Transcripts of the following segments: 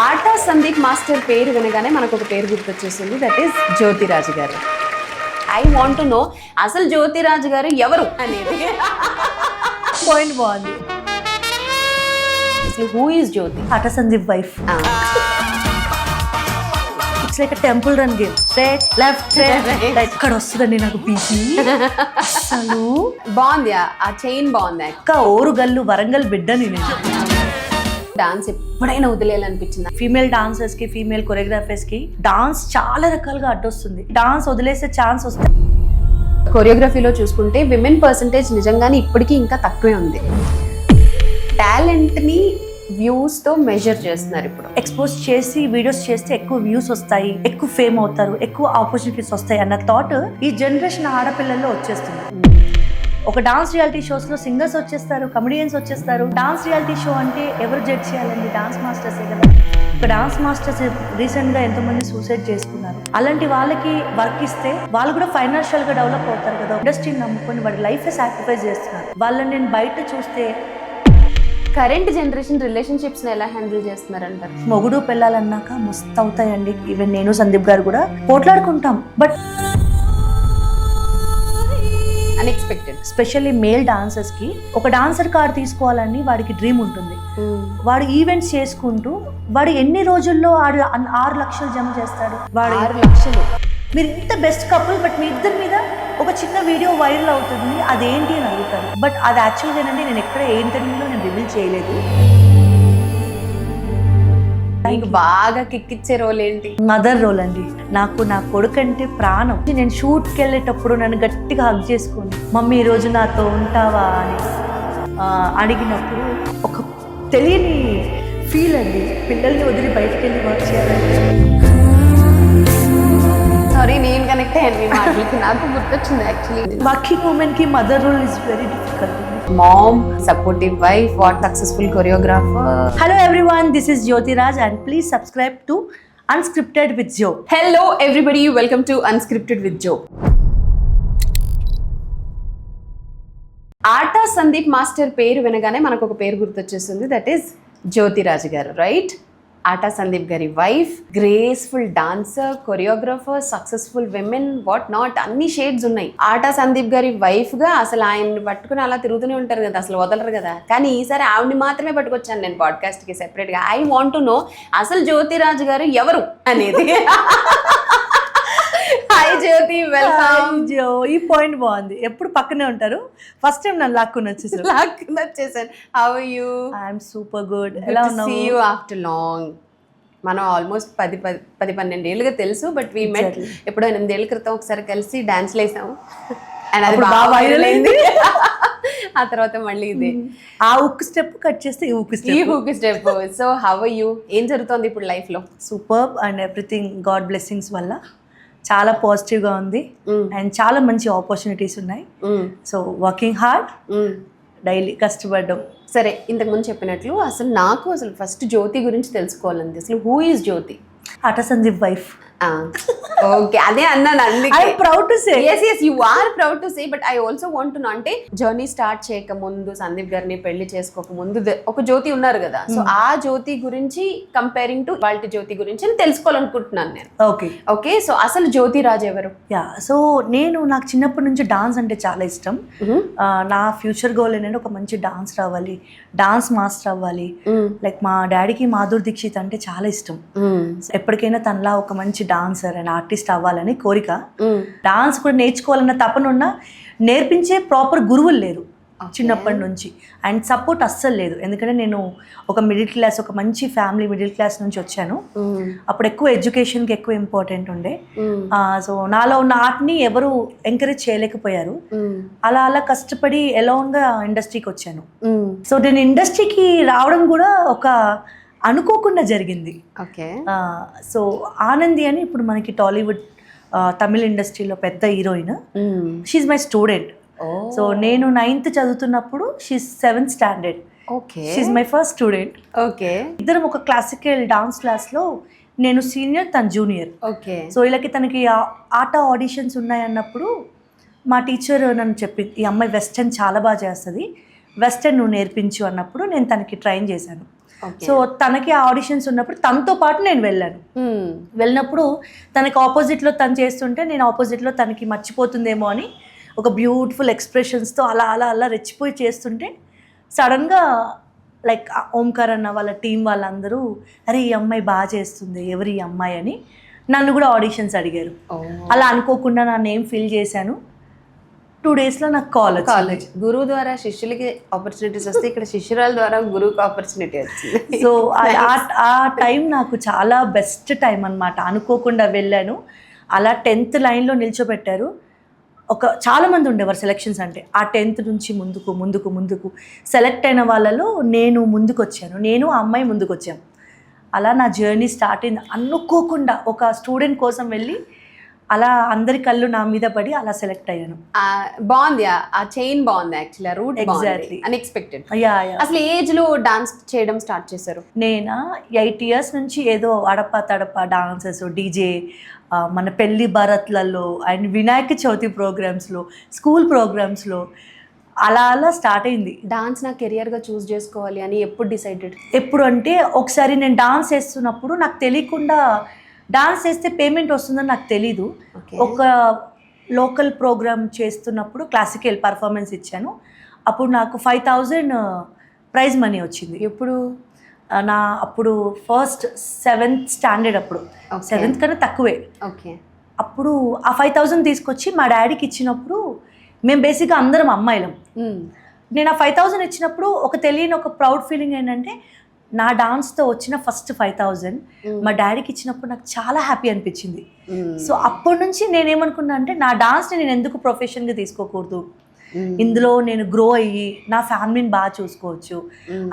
ఆటా Sandeep master పేరు వినగానే మనకు ఒక పేరు గుర్తొచ్చేసింది, దట్ ఈస్ జ్యోతిరాజు గారు. ఐ వాంట్ టు నో అసలు జ్యోతిరాజు గారు ఎవరు అనేది. పాయింట్ బాగుంది. అసలు who is Jyothi? ATA Sandeep wife. It's like Temple Run game, straight left ఎక్కడ వస్తుందండి నాకు బీపీ. అసలు బాగుంది, ఆ చైన్ బాగుంది. అక్క ఓరు గల్లు వరంగల్ బిడ్డని నేను. డాన్స్ ఎప్పుడైనా వదిలేయాలనిపించింది? ఫీమేల్ డాన్సర్స్ కి, ఫీమేల్ కొరియోగ్రాఫర్స్ కి డాన్స్ చాలా రకాలుగా అడ్డొస్తుంది. డాన్స్ వదిలేసే ఛాన్స్ వస్తే కొరియోగ్రఫీలో చూసుకుంటే విమెన్ పర్సంటేజ్ నిజంగానే ఇప్పటికీ ఇంకా తక్కువే ఉంది. టాలెంట్ ని వ్యూస్ తో మెజర్ చేస్తున్నారు ఇప్పుడు. ఎక్స్పోజ్ చేసి వీడియోస్ చేస్తే ఎక్కువ వ్యూస్ వస్తాయి, ఎక్కువ ఫేమ్ అవుతారు, ఎక్కువ ఆపర్చునిటీస్ వస్తాయి అన్న థాట్ ఈ జనరేషన్ ఆడపిల్లల్లో వచ్చేస్తుంది. ఒక డాన్స్ రియాలిటీ షోస్ లో సింగర్స్ వచ్చేస్తారు, కమెడియన్స్ వచ్చేస్తారు. డాన్స్ రియాలిటీ షో అంటే ఎవరు జడ్జ్ చేయాలండి? డాన్స్ మాస్టర్సే కదా. ఒక డాన్స్ మాస్టర్స్ రీసెంట్ గా ఎంతో మంది సూసైడ్ చేసుకున్నారు. అలాంటి వాళ్ళకి వర్క్ ఇస్తే వాళ్ళు కూడా ఫైనాన్షియల్ గా డెవలప్ అవుతారు కదా. ఇండస్ట్రీని నమ్ముకొని వాడి లైఫ్ సాక్రిఫైస్ చేస్తున్నారు. వాళ్ళని నేను బయట చూస్తే కరెంట్ జనరేషన్ రిలేషన్షిప్స్ ని ఎలా హ్యాండిల్ చేస్తున్నారంటారు? మొగుడు పెళ్ళాలన్నాక మస్తు అవుతాయండి. ఈవెన్ నేను సందీప్ గారు కూడా పోట్లాడుకుంటాం. But unexpected, specially male dancers కి ఒక డాన్సర్ కార్డ్ తీసుకోవాలని వాడికి డ్రీమ్ ఉంటుంది. వాడు ఈవెంట్స్ చేసుకుంటూ వాడు ఎన్ని రోజుల్లో 6 లక్షలు జమ చేస్తాడు. వాడు 6 లక్షలు. మీరు ఇంత బెస్ట్ కపుల్, బట్ మీ ఇద్దరి మీద ఒక చిన్న వీడియో వైరల్ అవుతుంది, అదేంటి అని అడుగుతారు. బట్ అది యాక్చువల్గా ఏంటంటే నేను ఎక్కడ ఏ ఇంటర్వ్యూలో నేను రివీల్ చేయలేదు. నీకు బాగా కిక్కిచ్చే రోల్ ఏంటి? మదర్ రోల్ అండి. నాకు నా కొడుకు అంటే ప్రాణం. నేను షూట్కి వెళ్ళేటప్పుడు నన్ను గట్టిగా హగ్ చేసుకొని మమ్మీ ఈ రోజు నాతో ఉంటావా అని అడిగినప్పుడు ఒక తెలియని ఫీల్ అండి. పిల్లల్ని వదిలి బయటకు వెళ్ళి వర్క్ చేయాలంటే. సారీ, నేను కనెక్ట్ అయ్యాను మీ మాటలకి. నాకు గుర్తొచ్చింది యాక్చువల్లీ. వర్కింగ్ ఉమెన్ కి mother role is very difficult. Mom, supportive wife, what successful choreographer. Hello everyone, this is Jyotiraj and please subscribe to Unscripted with Jo. Hello everybody, welcome to Unscripted with Jo. Atta Sandeep master పేరు వినగానే మనకు ఒక పేరు గుర్తొచ్చేస్తుంది, that is Jyothiraju గారు, right? ఆటా సందీప్ గారి wife, graceful dancer, choreographer, successful women, what not, అన్ని shades ఉన్నాయి. ఆటా సందీప్ గారి వైఫ్ గా అసలు ఆయన్ని పట్టుకుని అలా తిరుగుతూనే ఉంటారు కదా, అసలు వదలరు కదా. కానీ ఈసారి ఆవిడని మాత్రమే పట్టుకొచ్చాను నేను పాడ్కాస్ట్ కి సెపరేట్ గా. ఐ వాంట్ టు నో అసలు జ్యోతిరాజు గారు ఎవరు అనేది. Hi Jyothi, welcome. ఈ పాయింట్ బాగుంది. ఎప్పుడు పక్కనే ఉంటారు. ఫస్ట్ టైం నన్ను లాక్కుని వచ్చేసాను. How are you? I'm super good. ఎలా ఉన్నావు? See you after long. మనం ఆల్మోస్ట్ 10-12 ఏళ్ళుగా తెలుసు, బట్ వీ మెట్ ఎప్పుడో 8 ఏళ్ళ క్రితం ఒకసారి కలిసి డాన్స్లు వేసాము. అండ్ అది బాగా వైరల్ అయింది. ఆ తర్వాత మళ్ళీ ఇది ఆ ఉక్ స్టెప్ కట్ చేస్తే ఈ hook step. So how are you? ఏం జరుగుతోంది ఇప్పుడు లైఫ్ లో? Super and everything god blessings వల్ల చాలా పాజిటివ్గా ఉంది అండ్ చాలా మంచి ఆపర్చునిటీస్ ఉన్నాయి. సో వర్కింగ్ హార్డ్, డైలీ కష్టపడ్డం. సరే, ఇంతకు ముందు చెప్పినట్లు అసలు ఫస్ట్ జ్యోతి గురించి తెలుసుకోవాలండి. అసలు who is Jyothi? ATA Sandeep wife. Okay, అదే అన్నాను. I proud to say. yes you are proud to say, but I also want to know, అంటే జర్నీ స్టార్ట్ చేయక ముందు, సందీప్ గారిని పెళ్లి చేసుకోక ముందు ఒక జ్యోతి ఉన్నారు కదా. సో ఆ జ్యోతి గురించి కంపేరింగ్ టు వాళ్ళ జ్యోతి గురించి తెలుసుకోవాలనుకుంటున్నాను నేను. ఓకే, సో అసలు జ్యోతిరాజ్ ఎవరు? సో నాకు చిన్నప్పటి నుంచి డాన్స్ అంటే చాలా ఇష్టం. నా ఫ్యూచర్ గోల్ ఏంటంటే ఒక మంచి డాన్స్ రావాలి, డాన్స్ మాస్టర్ అవ్వాలి. లైక్ మా డాడీకి మాధురి దీక్షిత్ అంటే చాలా ఇష్టం. ఎప్పటికైనా తనలా ఒక మంచి డాన్సర్ అండ్ ఆర్టిస్ట్ అవ్వాలని కోరిక. డాన్స్ కూడా నేర్చుకోవాలన్న తపనున్నా నేర్పించే ప్రాపర్ గురువులు లేరు చిన్నప్పటి నుంచి. అండ్ సపోర్ట్ అస్సలు లేదు. ఎందుకంటే నేను ఒక మిడిల్ క్లాస్, ఒక మంచి ఫ్యామిలీ మిడిల్ క్లాస్ నుంచి వచ్చాను. అప్పుడు ఎక్కువ ఎడ్యుకేషన్కి ఎక్కువ ఇంపార్టెంట్ ఉండే. సో నాలో ఉన్న ఆర్ట్ని ఎవరు ఎంకరేజ్ చేయలేకపోయారు. అలా కష్టపడి ఎలాన్గా ఇండస్ట్రీకి వచ్చాను. సో నేను ఇండస్ట్రీకి రావడం కూడా ఒక అనుకోకుండా జరిగింది. ఓకే, సో ఆనంది అని ఇప్పుడు మనకి టాలీవుడ్ తమిళ ఇండస్ట్రీలో పెద్ద heroine. She my student. So నేను 9th చదువుతున్నప్పుడు she 7th standard. Okay, she my first student. Okay, ఇద్దరం ఒక క్లాసికల్ డాన్స్ క్లాస్లో, నేను సీనియర్, తను జూనియర్. ఓకే, సో వీళ్ళకి తనకి ఆటా ఆడిషన్స్ ఉన్నాయన్నప్పుడు మా టీచర్ నన్ను చెప్పింది, ఈ అమ్మాయి వెస్టర్న్ చాలా బాగా చేస్తుంది, వెస్టర్న్ నువ్వు నేర్పించు అన్నప్పుడు నేను తనకి ట్రైన్ చేశాను. Okay. సో తనకి ఆడిషన్స్ ఉన్నప్పుడు తనతో పాటు నేను వెళ్ళాను. వెళ్ళినప్పుడు తనకి ఆపోజిట్లో తను చేస్తుంటే నేను ఆపోజిట్లో తనకి మర్చిపోతుందేమో అని ఒక బ్యూటిఫుల్ ఎక్స్ప్రెషన్స్తో అలా అలా అలా రెచ్చిపోయి చేస్తుంటే సడన్గా లైక్ ఓంకార్ అన్న వాళ్ళ టీం వాళ్ళందరూ అరే ఈ అమ్మాయి బాగా చేస్తుంది, ఎవరు ఈ అమ్మాయి అని నన్ను కూడా ఆడిషన్స్ అడిగారు. అలా అనుకోకుండా నా నేమ్ ఫిల్ చేశాను. 2 daysలో నాకు కాలేజ్ గురువు ద్వారా శిష్యులకి ఆపర్చునిటీస్ వస్తే ఇక్కడ శిష్యురాల ద్వారా గురువుకి ఆపర్చునిటీ వచ్చింది. సో ఆ టైం నాకు చాలా బెస్ట్ టైం అన్నమాట. అనుకోకుండా వెళ్ళాను. అలా 10th లైన్లో నిల్చోబెట్టారు. చాలా మంది ఉండేవారు సెలెక్షన్స్ అంటే. ఆ 10th నుంచి ముందుకు సెలెక్ట్ అయిన వాళ్ళలో నేను ముందుకు వచ్చాను. నేను ఆ అమ్మాయి ముందుకు వచ్చాను. అలా నా జర్నీ స్టార్ట్ అయింది. అనుకోకుండా ఒక స్టూడెంట్ కోసం వెళ్ళి అలా అందరి కళ్ళు నా మీద పడి అలా సెలెక్ట్ అయ్యాను. బాగుంది, ఆ చైన్ బాగుంది actually, route exactly unexpected. Yeah అసలు ఏజ్ లో డాన్స్ చేయడం స్టార్ట్ చేశారు? నేను 8 years నుంచి ఏదో అడప తడప డాన్సెస్, డీజే, మన పెళ్లి భారత్లలో అండ్ వినాయక చవితి ప్రోగ్రామ్స్లో, స్కూల్ ప్రోగ్రామ్స్లో అలా అలా స్టార్ట్ అయింది. డాన్స్ నా కెరియర్గా చూస్ చేసుకోవాలి అని ఎప్పుడు డిసైడెడ్? ఎప్పుడు అంటే ఒకసారి నేను డాన్స్ చేస్తున్నప్పుడు నాకు తెలియకుండా డాన్స్ చేస్తే పేమెంట్ వస్తుందని నాకు తెలీదు. ఒక లోకల్ ప్రోగ్రామ్ చేస్తున్నప్పుడు క్లాసికల్ పర్ఫార్మెన్స్ ఇచ్చాను. అప్పుడు నాకు 5,000 ప్రైజ్ మనీ వచ్చింది. ఎప్పుడు? అప్పుడు ఫస్ట్ 7th స్టాండర్డ్, అప్పుడు 7th కన్నా తక్కువే. ఓకే. అప్పుడు ఆ 5,000 తీసుకొచ్చి మా డాడీకి ఇచ్చినప్పుడు మేము బేసిక్గా అందరం అమ్మాయిలం. నేను ఆ 5,000 ఇచ్చినప్పుడు ఒక తెలియని ఒక ప్రౌడ్ ఫీలింగ్ ఏంటంటే నా డాన్స్తో వచ్చిన ఫస్ట్ 5,000 మా డాడీకి ఇచ్చినప్పుడు నాకు చాలా హ్యాపీ అనిపించింది. సో అప్పటి నుంచి నేనేమనుకున్నా అంటే నా డాన్స్ని నేను ఎందుకు ప్రొఫెషన్గా తీసుకోకూడదు, ఇందులో నేను గ్రో అయ్యి నా ఫ్యామిలీని బాగా చూసుకోవచ్చు,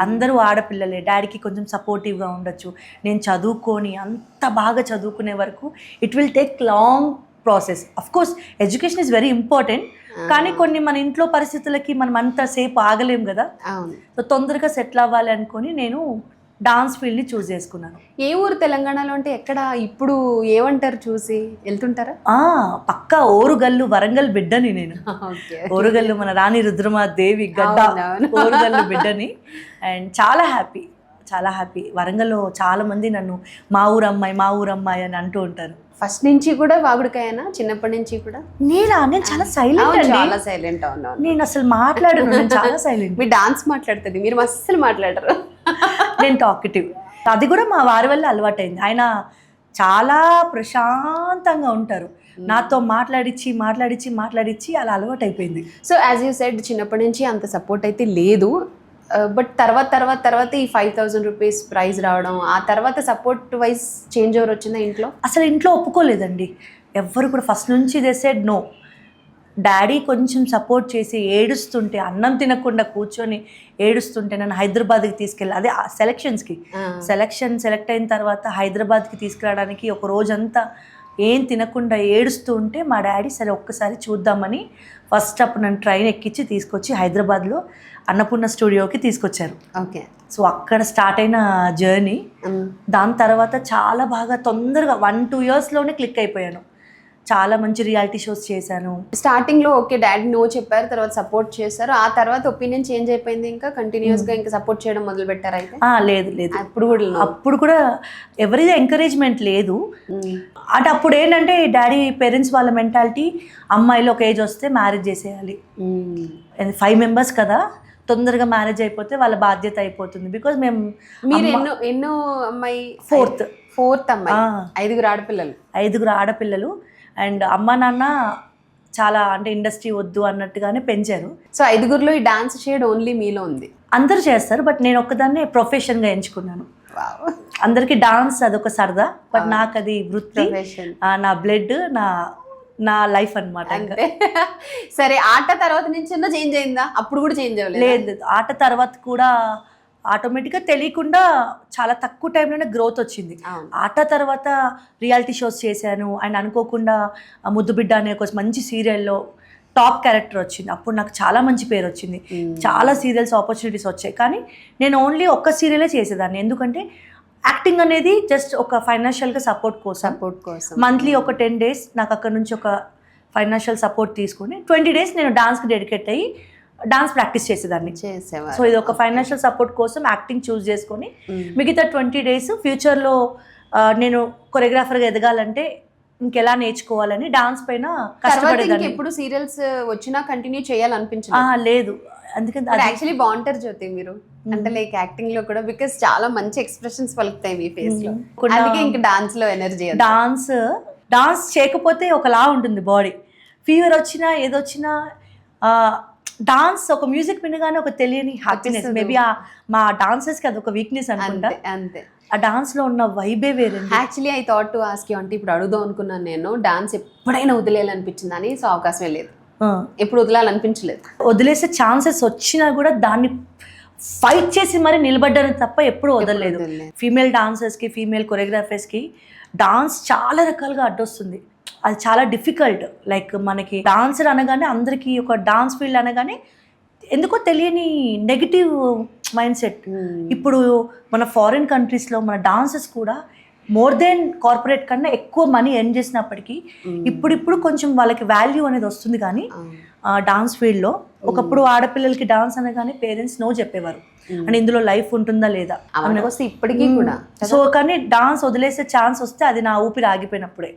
అందరూ ఆడపిల్లలే, డాడీకి కొంచెం సపోర్టివ్గా ఉండొచ్చు, నేను చదువుకొని అంత బాగా చదువుకునే వరకు it will take long process. Of course education is very important, కానీ కొన్ని మన ఇంట్లో పరిస్థితులకి మనం అంతసేపు ఆగలేం కదా. సో తొందరగా సెటిల్ అవ్వాలి అనుకొని నేను డాన్స్ ఫీల్డ్ని చూస్ చేసుకున్నాను. ఏ ఊరు తెలంగాణలో అంటే ఎక్కడ? ఇప్పుడు ఏమంటారు చూసి వెళ్తుంటారా? పక్కా ఓరుగల్లు, వరంగల్ బిడ్డని నేను. ఓరుగల్లు మన రాణి రుద్రమాదేవి గడ్డ, ఓరుగల్లు బిడ్డని. అండ్ చాలా హ్యాపీ. వరంగల్లో చాలా మంది నన్ను మా ఊరు అమ్మాయి అని అంటూ ఉంటారు. ఫస్ట్ నుంచి కూడా వాగుడుకాయనా? చిన్నప్పటి నుంచి కూడా? నేను చాలా సైలెంట్. చాలా సైలెంట్. అవును, నేను అసలు మాట్లాడను, నేను చాలా సైలెంట్. మీ డాన్స్ మాట్లాడుతుంది, మీరు అస్సలు మాట్లాడరు. నేను టాకిటివ్. అది కూడా మా వారి వల్ల అలవాటైంది. ఆయన చాలా ప్రశాంతంగా ఉంటారు. నాతో మాట్లాడిచ్చి అలా అలవాటైపోయింది. సో యాజ్ యూ సెడ్ చిన్నప్పటి నుంచి అంత సపోర్ట్ అయితే లేదు, బట్ తర్వాత ఈ 5,000 రూపీస్ ప్రైజ్ రావడం, ఆ తర్వాత సపోర్ట్ వైజ్ చేంజ్ ఓవర్ వచ్చిందా ఇంట్లో? అసలు ఇంట్లో ఒప్పుకోలేదండి ఎవ్వరు కూడా. ఫస్ట్ నుంచి దే సెడ్ నో. డాడీ కొంచెం సపోర్ట్ చేసి ఏడుస్తుంటే, అన్నం తినకుండా కూర్చొని ఏడుస్తుంటే నన్ను హైదరాబాద్కి తీసుకెళ్ళి, అదే సెలెక్ట్ అయిన తర్వాత హైదరాబాద్కి తీసుకురావడానికి ఒక రోజంతా ఏం తినకుండా ఏడుస్తూ ఉంటే మా డాడీ సరే ఒక్కసారి చూద్దామని ఫస్ట్ అప్పుడు నన్ను ట్రైన్ ఎక్కించి తీసుకొచ్చి హైదరాబాద్లో అన్నపూర్ణ స్టూడియోకి తీసుకొచ్చారు. ఓకే. సో అక్కడ స్టార్ట్ అయిన జర్నీ. దాని తర్వాత చాలా బాగా తొందరగా 1-2 yearsలోనే క్లిక్ అయిపోయాను. చాలా మంచి రియాలిటీ షోస్ చేశాను. స్టార్టింగ్లో ఓకే డాడీ నో చెప్పారు, తర్వాత సపోర్ట్ చేశారు, ఆ తర్వాత ఒపీనియన్ చేంజ్ అయిపోయింది, ఇంకా కంటిన్యూస్గా ఇంకా సపోర్ట్ చేయడం మొదలు పెట్టారు అయితే? లేదు అప్పుడు కూడా ఎవరిది ఎంకరేజ్మెంట్ లేదు. అంటే అప్పుడు ఏంటంటే డాడీ పేరెంట్స్ వాళ్ళ మెంటాలిటీ, అమ్మాయిలు ఒక ఏజ్ వస్తే మ్యారేజ్ చేసేయాలి, 5 members కదా, తొందరగా మ్యారేజ్ అయిపోతే వాళ్ళ బాధ్యత అయిపోతుంది. బికాజ్ మీరు ఎన్నో అమ్మాయి? ఫోర్త్ అమ్మాయి. 5 ఆడపిల్లలు. అండ్ అమ్మ నాన్న చాలా అంటే ఇండస్ట్రీ వద్దు అన్నట్టుగానే పెంచారు. సో 5గురిలో ఈ డాన్స్ షేడ్ ఓన్లీ మీలో ఉంది? అందరూ చేస్తారు, బట్ నేను ఒక్కదాన్నే ప్రొఫెషన్గా ఎంచుకున్నాను. అందరికీ డాన్స్ అదొక సరదా, బట్ నాకు అది వృత్తి, నా బ్లడ్, నా లైఫ్ అన్నమాట. సరే, ఆట తర్వాత నుంచి చేంజ్ అయిందా? అప్పుడు కూడా చేంజ్ అవ్వలేదు? లేదు, ఆట తర్వాత కూడా ఆటోమేటిక్గా తెలియకుండా చాలా తక్కువ టైంలోనే గ్రోత్ వచ్చింది. ఆట తర్వాత రియాలిటీ షోస్ చేశాను. అండ్ అనుకోకుండా ముద్దుబిడ్డ అనే ఒక మంచి సీరియల్లో టాప్ క్యారెక్టర్ వచ్చింది. అప్పుడు నాకు చాలా మంచి పేరు వచ్చింది. చాలా సీరియల్స్ ఆపర్చునిటీస్ వచ్చాయి. కానీ నేను ఓన్లీ ఒక్క సీరియలే చేసేదాన్ని. ఎందుకంటే యాక్టింగ్ అనేది జస్ట్ ఒక ఫైనాన్షియల్గా సపోర్ట్ కోసం మంత్లీ ఒక 10 days నాకు అక్కడ నుంచి ఒక ఫైనాన్షియల్ సపోర్ట్ తీసుకుని 20 days నేను డాన్స్కి డెడికేట్ అయ్యి డాన్స్ ప్రాక్టీస్ చేసేదాన్ని. చేసేవారు. సో ఇది ఒక ఫైనాన్షియల్ సపోర్ట్ కోసం యాక్టింగ్ చూస్ చేసుకొని మిగతా 20 days ఫ్యూచర్లో నేను కొరియోగ్రాఫర్గా ఎదగాలంటే ఇంకెలా నేర్చుకోవాలని డాన్స్ పైన కష్టపడేదాన్ని. ఎప్పుడు సీరియల్స్ వచ్చినా కంటిన్యూ చేయాలనిపించలేదు? లేదు, అందుకని యాక్చువల్లీ బాగుంటారు జ్యోతి మీరు, అంటే లైక్ యాక్టింగ్ లో కూడా, బికాస్ చాలా మంచి ఎక్స్ప్రెషన్స్ పలుకుతాయి మీ ఫేస్ లో, అందుకే ఇంకా డాన్స్ లో ఎనర్జీ. డాన్స్ చేయకపోతే ఒకలా ఉంటుంది బాడీ, ఫీవర్ వచ్చినా ఏదొచ్చినా డాన్స్ ఒక మ్యూజిక్ వినగానే ఒక తెలియని హ్యాపీనెస్. మేబీ మా డాన్సర్స్కి అది ఒక వీక్నెస్ అనుకుంటా. అంతే, ఆ డాన్స్ లో ఉన్న వైబే వేరే. Actually I thought to ask you, అంటే ఇప్పుడు అడుగుదాం అనుకున్నాను నేను, డాన్స్ ఎప్పుడైనా వదిలేయాలనిపించింది అని. సో అవకాశమే లేదు, ఎప్పుడు వదలాలనిపించలేదు. వదిలేసే ఛాన్సెస్ వచ్చినా కూడా దాన్ని ఫైట్ చేసి మరి నిలబడ్డాను తప్ప ఎప్పుడు వదలలేదు. ఫీమేల్ డాన్సర్స్కి, ఫీమేల్ కొరియోగ్రాఫర్స్కి డాన్స్ చాలా రకాలుగా అడ్డొస్తుంది. అది చాలా డిఫికల్ట్. లైక్ మనకి డాన్సర్ అనగానే అందరికీ ఒక డాన్స్ ఫీల్డ్ అనగానే ఎందుకో తెలియని నెగిటివ్ మైండ్ సెట్. ఇప్పుడు మన ఫారిన్ కంట్రీస్లో మన డాన్సర్స్ కూడా మోర్ దెన్ కార్పొరేట్ కన్నా ఎక్కువ మనీ ఎర్న్ చేసినప్పటికీ ఇప్పుడు కొంచెం వాళ్ళకి వాల్యూ అనేది వస్తుంది. కానీ డాన్స్ ఫీల్డ్లో ఒకప్పుడు ఆడపిల్లలకి డాన్స్ అనగానే పేరెంట్స్ నో చెప్పేవారు, అంటే ఇందులో లైఫ్ ఉంటుందా లేదా ఇప్పటికీ కూడా. సో కానీ డాన్స్ వదిలేసే ఛాన్స్ వస్తే అది నా ఊపిరి ఆగిపోయినప్పుడే,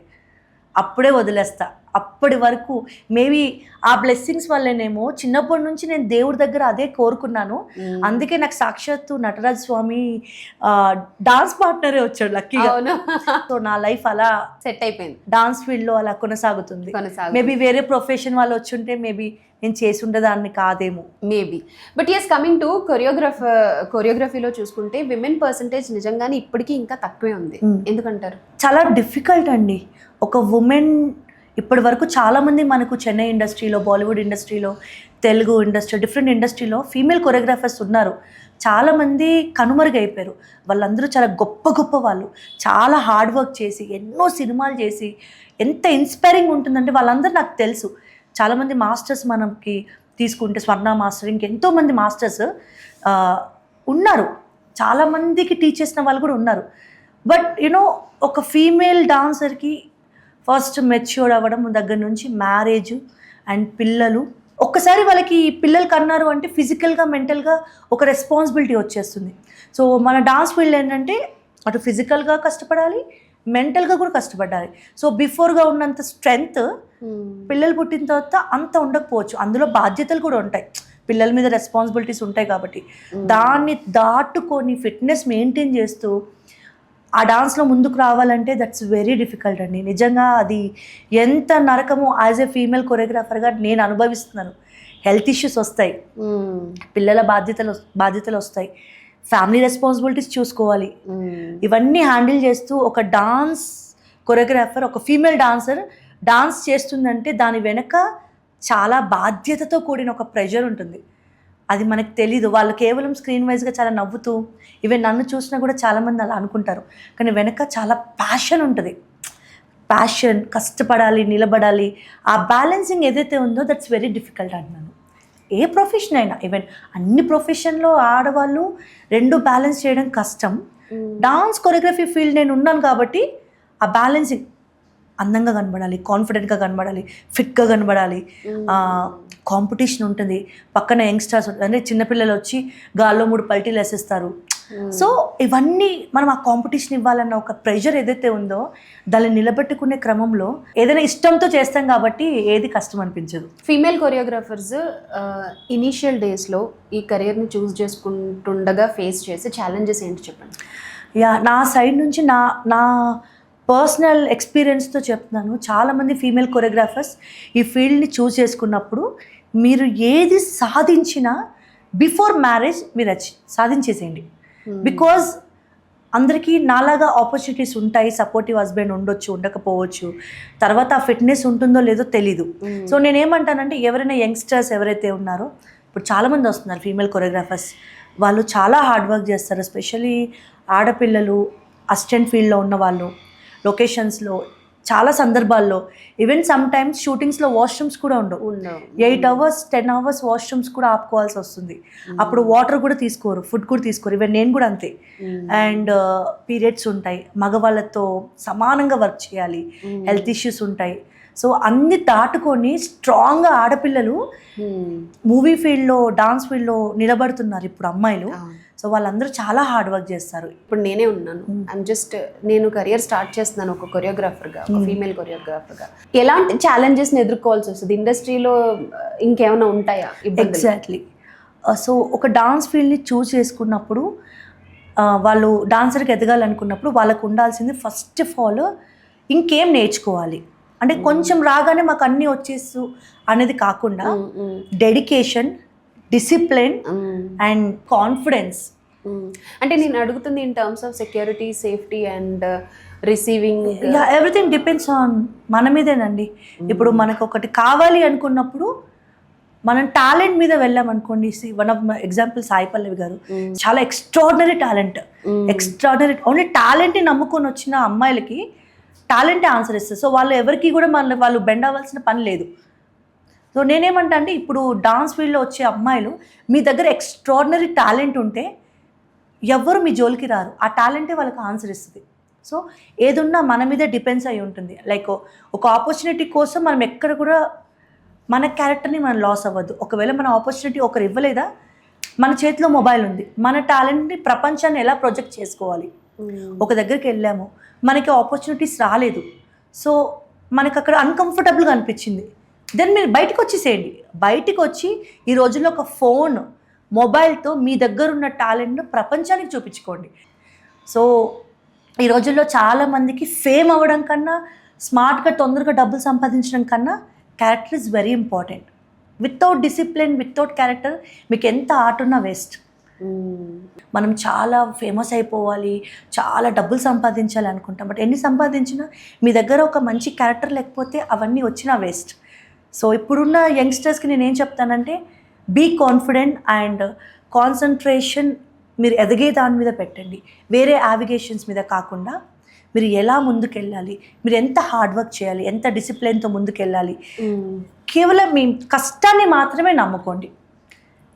అప్పుడే వదిలేస్తా. అప్పటి వరకు మేబీ ఆ బ్లెస్సింగ్స్ వల్లనేమో చిన్నప్పటి నుంచి నేను దేవుడి దగ్గర అదే కోరుకున్నాను. అందుకే నాకు సాక్షాత్తు నటరాజ్ స్వామి డాన్స్ పార్ట్నరే వచ్చాడు లక్కీగా. సో నా లైఫ్ అలా సెట్ అయిపోయింది, డాన్స్ ఫీల్డ్లో అలా కొనసాగుతుంది. మేబీ వేరే ప్రొఫెషన్ వాళ్ళు వచ్చుంటే మేబీ నేను చేసి ఉండేదాన్ని కాదేమో, maybe. But yes, coming to కొరియోగ్రఫీలో చూసుకుంటే విమెన్ పర్సంటేజ్ నిజంగానే ఇప్పటికీ ఇంకా తక్కువే ఉంది. ఎందుకంటారు? చాలా డిఫికల్ట్ అండి. ఒక ఉమెన్ ఇప్పటి వరకు చాలామంది మనకు చెన్నై ఇండస్ట్రీలో, బాలీవుడ్ ఇండస్ట్రీలో, తెలుగు ఇండస్ట్రీ, డిఫరెంట్ ఇండస్ట్రీలో ఫీమేల్ కొరియోగ్రాఫర్స్ ఉన్నారు. చాలామంది కనుమరుగైపోయారు. వాళ్ళందరూ చాలా గొప్ప గొప్ప వాళ్ళు, చాలా హార్డ్ వర్క్ చేసి ఎన్నో సినిమాలు చేసి ఎంత ఇన్స్పైరింగ్ ఉంటుందంటే వాళ్ళందరూ నాకు తెలుసు. చాలామంది మాస్టర్స్ మనకి తీసుకుంటే స్వర్ణ మాస్టర్, ఇంకెంతోమంది మాస్టర్స్ ఉన్నారు. చాలామందికి టీచ్ చేసిన వాళ్ళు కూడా ఉన్నారు. బట్ యూనో ఒక ఫీమేల్ డాన్సర్కి ఫస్ట్ మెచ్యూర్డ్ అవ్వడం దగ్గర నుంచి మ్యారేజ్ అండ్ పిల్లలు, ఒక్కసారి వాళ్ళకి పిల్లలు కన్నారు అంటే ఫిజికల్గా మెంటల్గా ఒక రెస్పాన్సిబిలిటీ వచ్చేస్తుంది. సో మన డాన్స్ ఫీల్డ్ ఏంటంటే అటు ఫిజికల్గా కష్టపడాలి, మెంటల్గా కూడా కష్టపడాలి. సో బిఫోర్గా ఉన్నంత స్ట్రెంగ్త్ పిల్లలు పుట్టిన తర్వాత అంత ఉండకపోవచ్చు. అందులో బాధ్యతలు కూడా ఉంటాయి, పిల్లల మీద రెస్పాన్సిబిలిటీస్ ఉంటాయి కాబట్టి దాన్ని దాటుకొని ఫిట్నెస్ మెయింటైన్ చేస్తూ ఆ డాన్స్లో ముందుకు రావాలంటే దట్స్ వెరీ డిఫికల్ట్ అండి. నిజంగా అది ఎంత నరకమో యాజ్ ఏ ఫీమేల్ కొరియోగ్రాఫర్గా నేను అనుభవిస్తున్నాను. హెల్త్ ఇష్యూస్ వస్తాయి, పిల్లల బాధ్యతలు వస్తాయి, ఫ్యామిలీ రెస్పాన్సిబిలిటీస్ చూసుకోవాలి. ఇవన్నీ హ్యాండిల్ చేస్తూ ఒక డాన్స్ కొరియోగ్రాఫర్, ఒక ఫీమేల్ డాన్సర్ డాన్స్ చేస్తుందంటే దాని వెనక చాలా బాధ్యతతో కూడిన ఒక ప్రెషర్ ఉంటుంది. అది మనకు తెలీదు. వాళ్ళు కేవలం స్క్రీన్ వైజ్గా చాలా నవ్వుతూ ఈవెన్ నన్ను చూసినా కూడా చాలామంది అలా అనుకుంటారు. కానీ వెనక చాలా ప్యాషన్ ఉంటుంది. ప్యాషన్, కష్టపడాలి, నిలబడాలి. ఆ బ్యాలెన్సింగ్ ఏదైతే ఉందో దట్స్ వెరీ డిఫికల్ట్ అంటున్నాను. ఏ ప్రొఫెషన్ అయినా, ఈవెన్ అన్ని ప్రొఫెషన్లో ఆడవాళ్ళు రెండు బ్యాలెన్స్ చేయడం కష్టం. డాన్స్ కొరియోగ్రఫీ ఫీల్డ్ నేను ఉన్నాను కాబట్టి ఆ బ్యాలెన్సింగ్, అందంగా కనబడాలి, కాన్ఫిడెంట్గా కనబడాలి, ఫిట్గా కనబడాలి. కాంపిటీషన్ ఉంటుంది, పక్కన యంగ్స్టర్స్ అంటే చిన్నపిల్లలు వచ్చి గాల్లో 3 పల్టీలు వేసేస్తారు. సో ఇవన్నీ మనం ఆ కాంపిటీషన్ ఇవ్వాలన్న ఒక ప్రెషర్ ఏదైతే ఉందో దాన్ని నిలబెట్టుకునే క్రమంలో ఏదైనా ఇష్టంతో చేస్తాం కాబట్టి ఏది కష్టం అనిపించదు. ఫీమేల్ కొరియోగ్రాఫర్స్ ఇనీషియల్ డేస్లో ఈ కెరియర్ని చూస్ చేసుకుంటుండగా ఫేస్ చేసే ఛాలెంజెస్ ఏంటి చెప్పండి? నా సైడ్ నుంచి నా పర్సనల్ ఎక్స్పీరియన్స్తో చెప్తున్నాను. చాలామంది ఫీమేల్ కొరియోగ్రాఫర్స్ ఈ ఫీల్డ్ని చూస్ చేసుకున్నప్పుడు మీరు ఏది సాధించినా బిఫోర్ మ్యారేజ్ మీరు సాధించేసేయండి. బికాజ్ అందరికీ నాలాగా ఆపర్చునిటీస్ ఉంటాయి, సపోర్టివ్ హస్బెండ్ ఉండొచ్చు, ఉండకపోవచ్చు, తర్వాత ఆ ఫిట్నెస్ ఉంటుందో లేదో తెలీదు. సో నేనేమంటానంటే ఎవరైనా యంగ్స్టర్స్ ఎవరైతే ఉన్నారో, ఇప్పుడు చాలామంది వస్తున్నారు ఫీమేల్ కొరియోగ్రాఫర్స్, వాళ్ళు చాలా హార్డ్ వర్క్ చేస్తారు. ఎస్పెషల్లీ ఆడపిల్లలు, అసిస్టెంట్ ఫీల్డ్లో ఉన్న వాళ్ళు, లొకేషన్స్లో చాలా సందర్భాల్లో ఈవెన్ సమ్ టైమ్స్ షూటింగ్స్లో వాష్రూమ్స్ కూడా ఉండవు. 8 hours 10 hours వాష్రూమ్స్ కూడా ఆపుకోవాల్సి వస్తుంది. అప్పుడు వాటర్ కూడా తీసుకోరు, ఫుడ్ కూడా తీసుకోరు. ఈవెన్ నేను కూడా అంతే. అండ్ పీరియడ్స్ ఉంటాయి, మగవాళ్ళతో సమానంగా వర్క్ చేయాలి, హెల్త్ ఇష్యూస్ ఉంటాయి. సో అన్ని దాటుకొని స్ట్రాంగ్గా ఆడపిల్లలు మూవీ ఫీల్డ్లో డాన్స్ ఫీల్డ్లో నిలబడుతున్నారు ఇప్పుడు అమ్మాయిలు. సో వాళ్ళందరూ చాలా హార్డ్ వర్క్ చేస్తారు. ఇప్పుడు నేనే ఉన్నాను, నేను కెరియర్ స్టార్ట్ చేస్తున్నాను ఒక కొరియోగ్రాఫర్గా, ఒక ఫీమేల్ కొరియోగ్రాఫర్గా. ఎలాంటి ఛాలెంజెస్ని ఎదుర్కోవాల్సి వస్తుంది ఇండస్ట్రీలో? ఇంకేమైనా ఉంటాయా? ఎగ్జాక్ట్లీ. సో ఒక డాన్స్ ఫీల్డ్ని చూస్ చేసుకున్నప్పుడు వాళ్ళు డాన్సర్కి ఎదగాలనుకున్నప్పుడు వాళ్ళకు ఉండాల్సింది ఫస్ట్ ఆఫ్ ఆల్ ఇంకేం నేర్చుకోవాలి అంటే కొంచెం రాగానే మాకు అన్నీ వచ్చేసు అనేది కాకుండా డెడికేషన్, డిసిప్లిన్ అండ్ కాన్ఫిడెన్స్. అంటే నేను అడుగుతుంది in terms of security, safety and receiving. Everything depends on మన మీదేనండి. ఇప్పుడు మనకు ఒకటి కావాలి అనుకున్నప్పుడు మనం టాలెంట్ మీద వెళ్ళామనుకోండి. One of my example Sai Pallavi garu, చాలా ఎక్స్ట్రాడినరీ టాలెంట్, ఎక్స్ట్రాడినరీ. ఓన్లీ టాలెంట్ని నమ్ముకొని వచ్చిన అమ్మాయిలకి టాలెంటే ఆన్సర్ ఇస్తుంది. సో వాళ్ళు ఎవరికి కూడా వాళ్ళు బెండ్ అవ్వాల్సిన పని లేదు. సో నేనేమంటా అంటే ఇప్పుడు డాన్స్ ఫీల్డ్లో వచ్చే అమ్మాయిలు మీ దగ్గర ఎక్స్ట్రాడినరీ టాలెంట్ ఉంటే ఎవ్వరు మీ జోలికి రారు. ఆ టాలెంటే వాళ్ళకి ఆన్సర్ ఇస్తుంది. సో ఏదున్నా మన మీదే డిపెండ్స్ అయి ఉంటుంది. లైక్ ఒక ఆపర్చునిటీ కోసం మనం ఎక్కడ కూడా మన క్యారెక్టర్ని మనం లాస్ అవ్వద్దు. ఒకవేళ మన ఆపర్చునిటీ ఒకరు ఇవ్వలేదా, మన చేతిలో మొబైల్ ఉంది, మన టాలెంట్ని ప్రపంచాన్ని ఎలా ప్రొజెక్ట్ చేసుకోవాలి. ఒక దగ్గరికి వెళ్ళాము, మనకి ఆపర్చునిటీస్ రాలేదు, సో మనకు అక్కడ అన్కంఫర్టబుల్గా అనిపించింది, దెన్ మీరు బయటకు వచ్చేసేయండి. బయటకు వచ్చి ఈ రోజుల్లో ఒక ఫోన్, మొబైల్తో మీ దగ్గర ఉన్న టాలెంట్ను ప్రపంచానికి చూపించుకోండి. సో ఈ రోజుల్లో చాలామందికి ఫేమ్ అవ్వడం కన్నా, స్మార్ట్గా తొందరగా డబ్బులు సంపాదించడం కన్నా character is very important. Without discipline, without character మీకు ఎంత ఆర్ట్ ఉన్నా వేస్ట్. మనం చాలా ఫేమస్ అయిపోవాలి, చాలా డబ్బులు సంపాదించాలి అనుకుంటాం, బట్ ఎన్ని సంపాదించినా మీ దగ్గర ఒక మంచి క్యారెక్టర్ లేకపోతే అవన్నీ వచ్చినా వేస్ట్. సో ఇప్పుడున్న యంగ్స్టర్స్కి నేనేం చెప్తానంటే, బీ కాన్ఫిడెంట్ అండ్ కాన్సన్ట్రేషన్ మీరు ఎదిగే దాని మీద పెట్టండి, వేరే యావిగేషన్స్ మీద కాకుండా. మీరు ఎలా ముందుకెళ్ళాలి, మీరు ఎంత హార్డ్ వర్క్ చేయాలి, ఎంత డిసిప్లిన్తో ముందుకెళ్ళాలి, కేవలం మీ కష్టాన్ని మాత్రమే నమ్ముకోండి.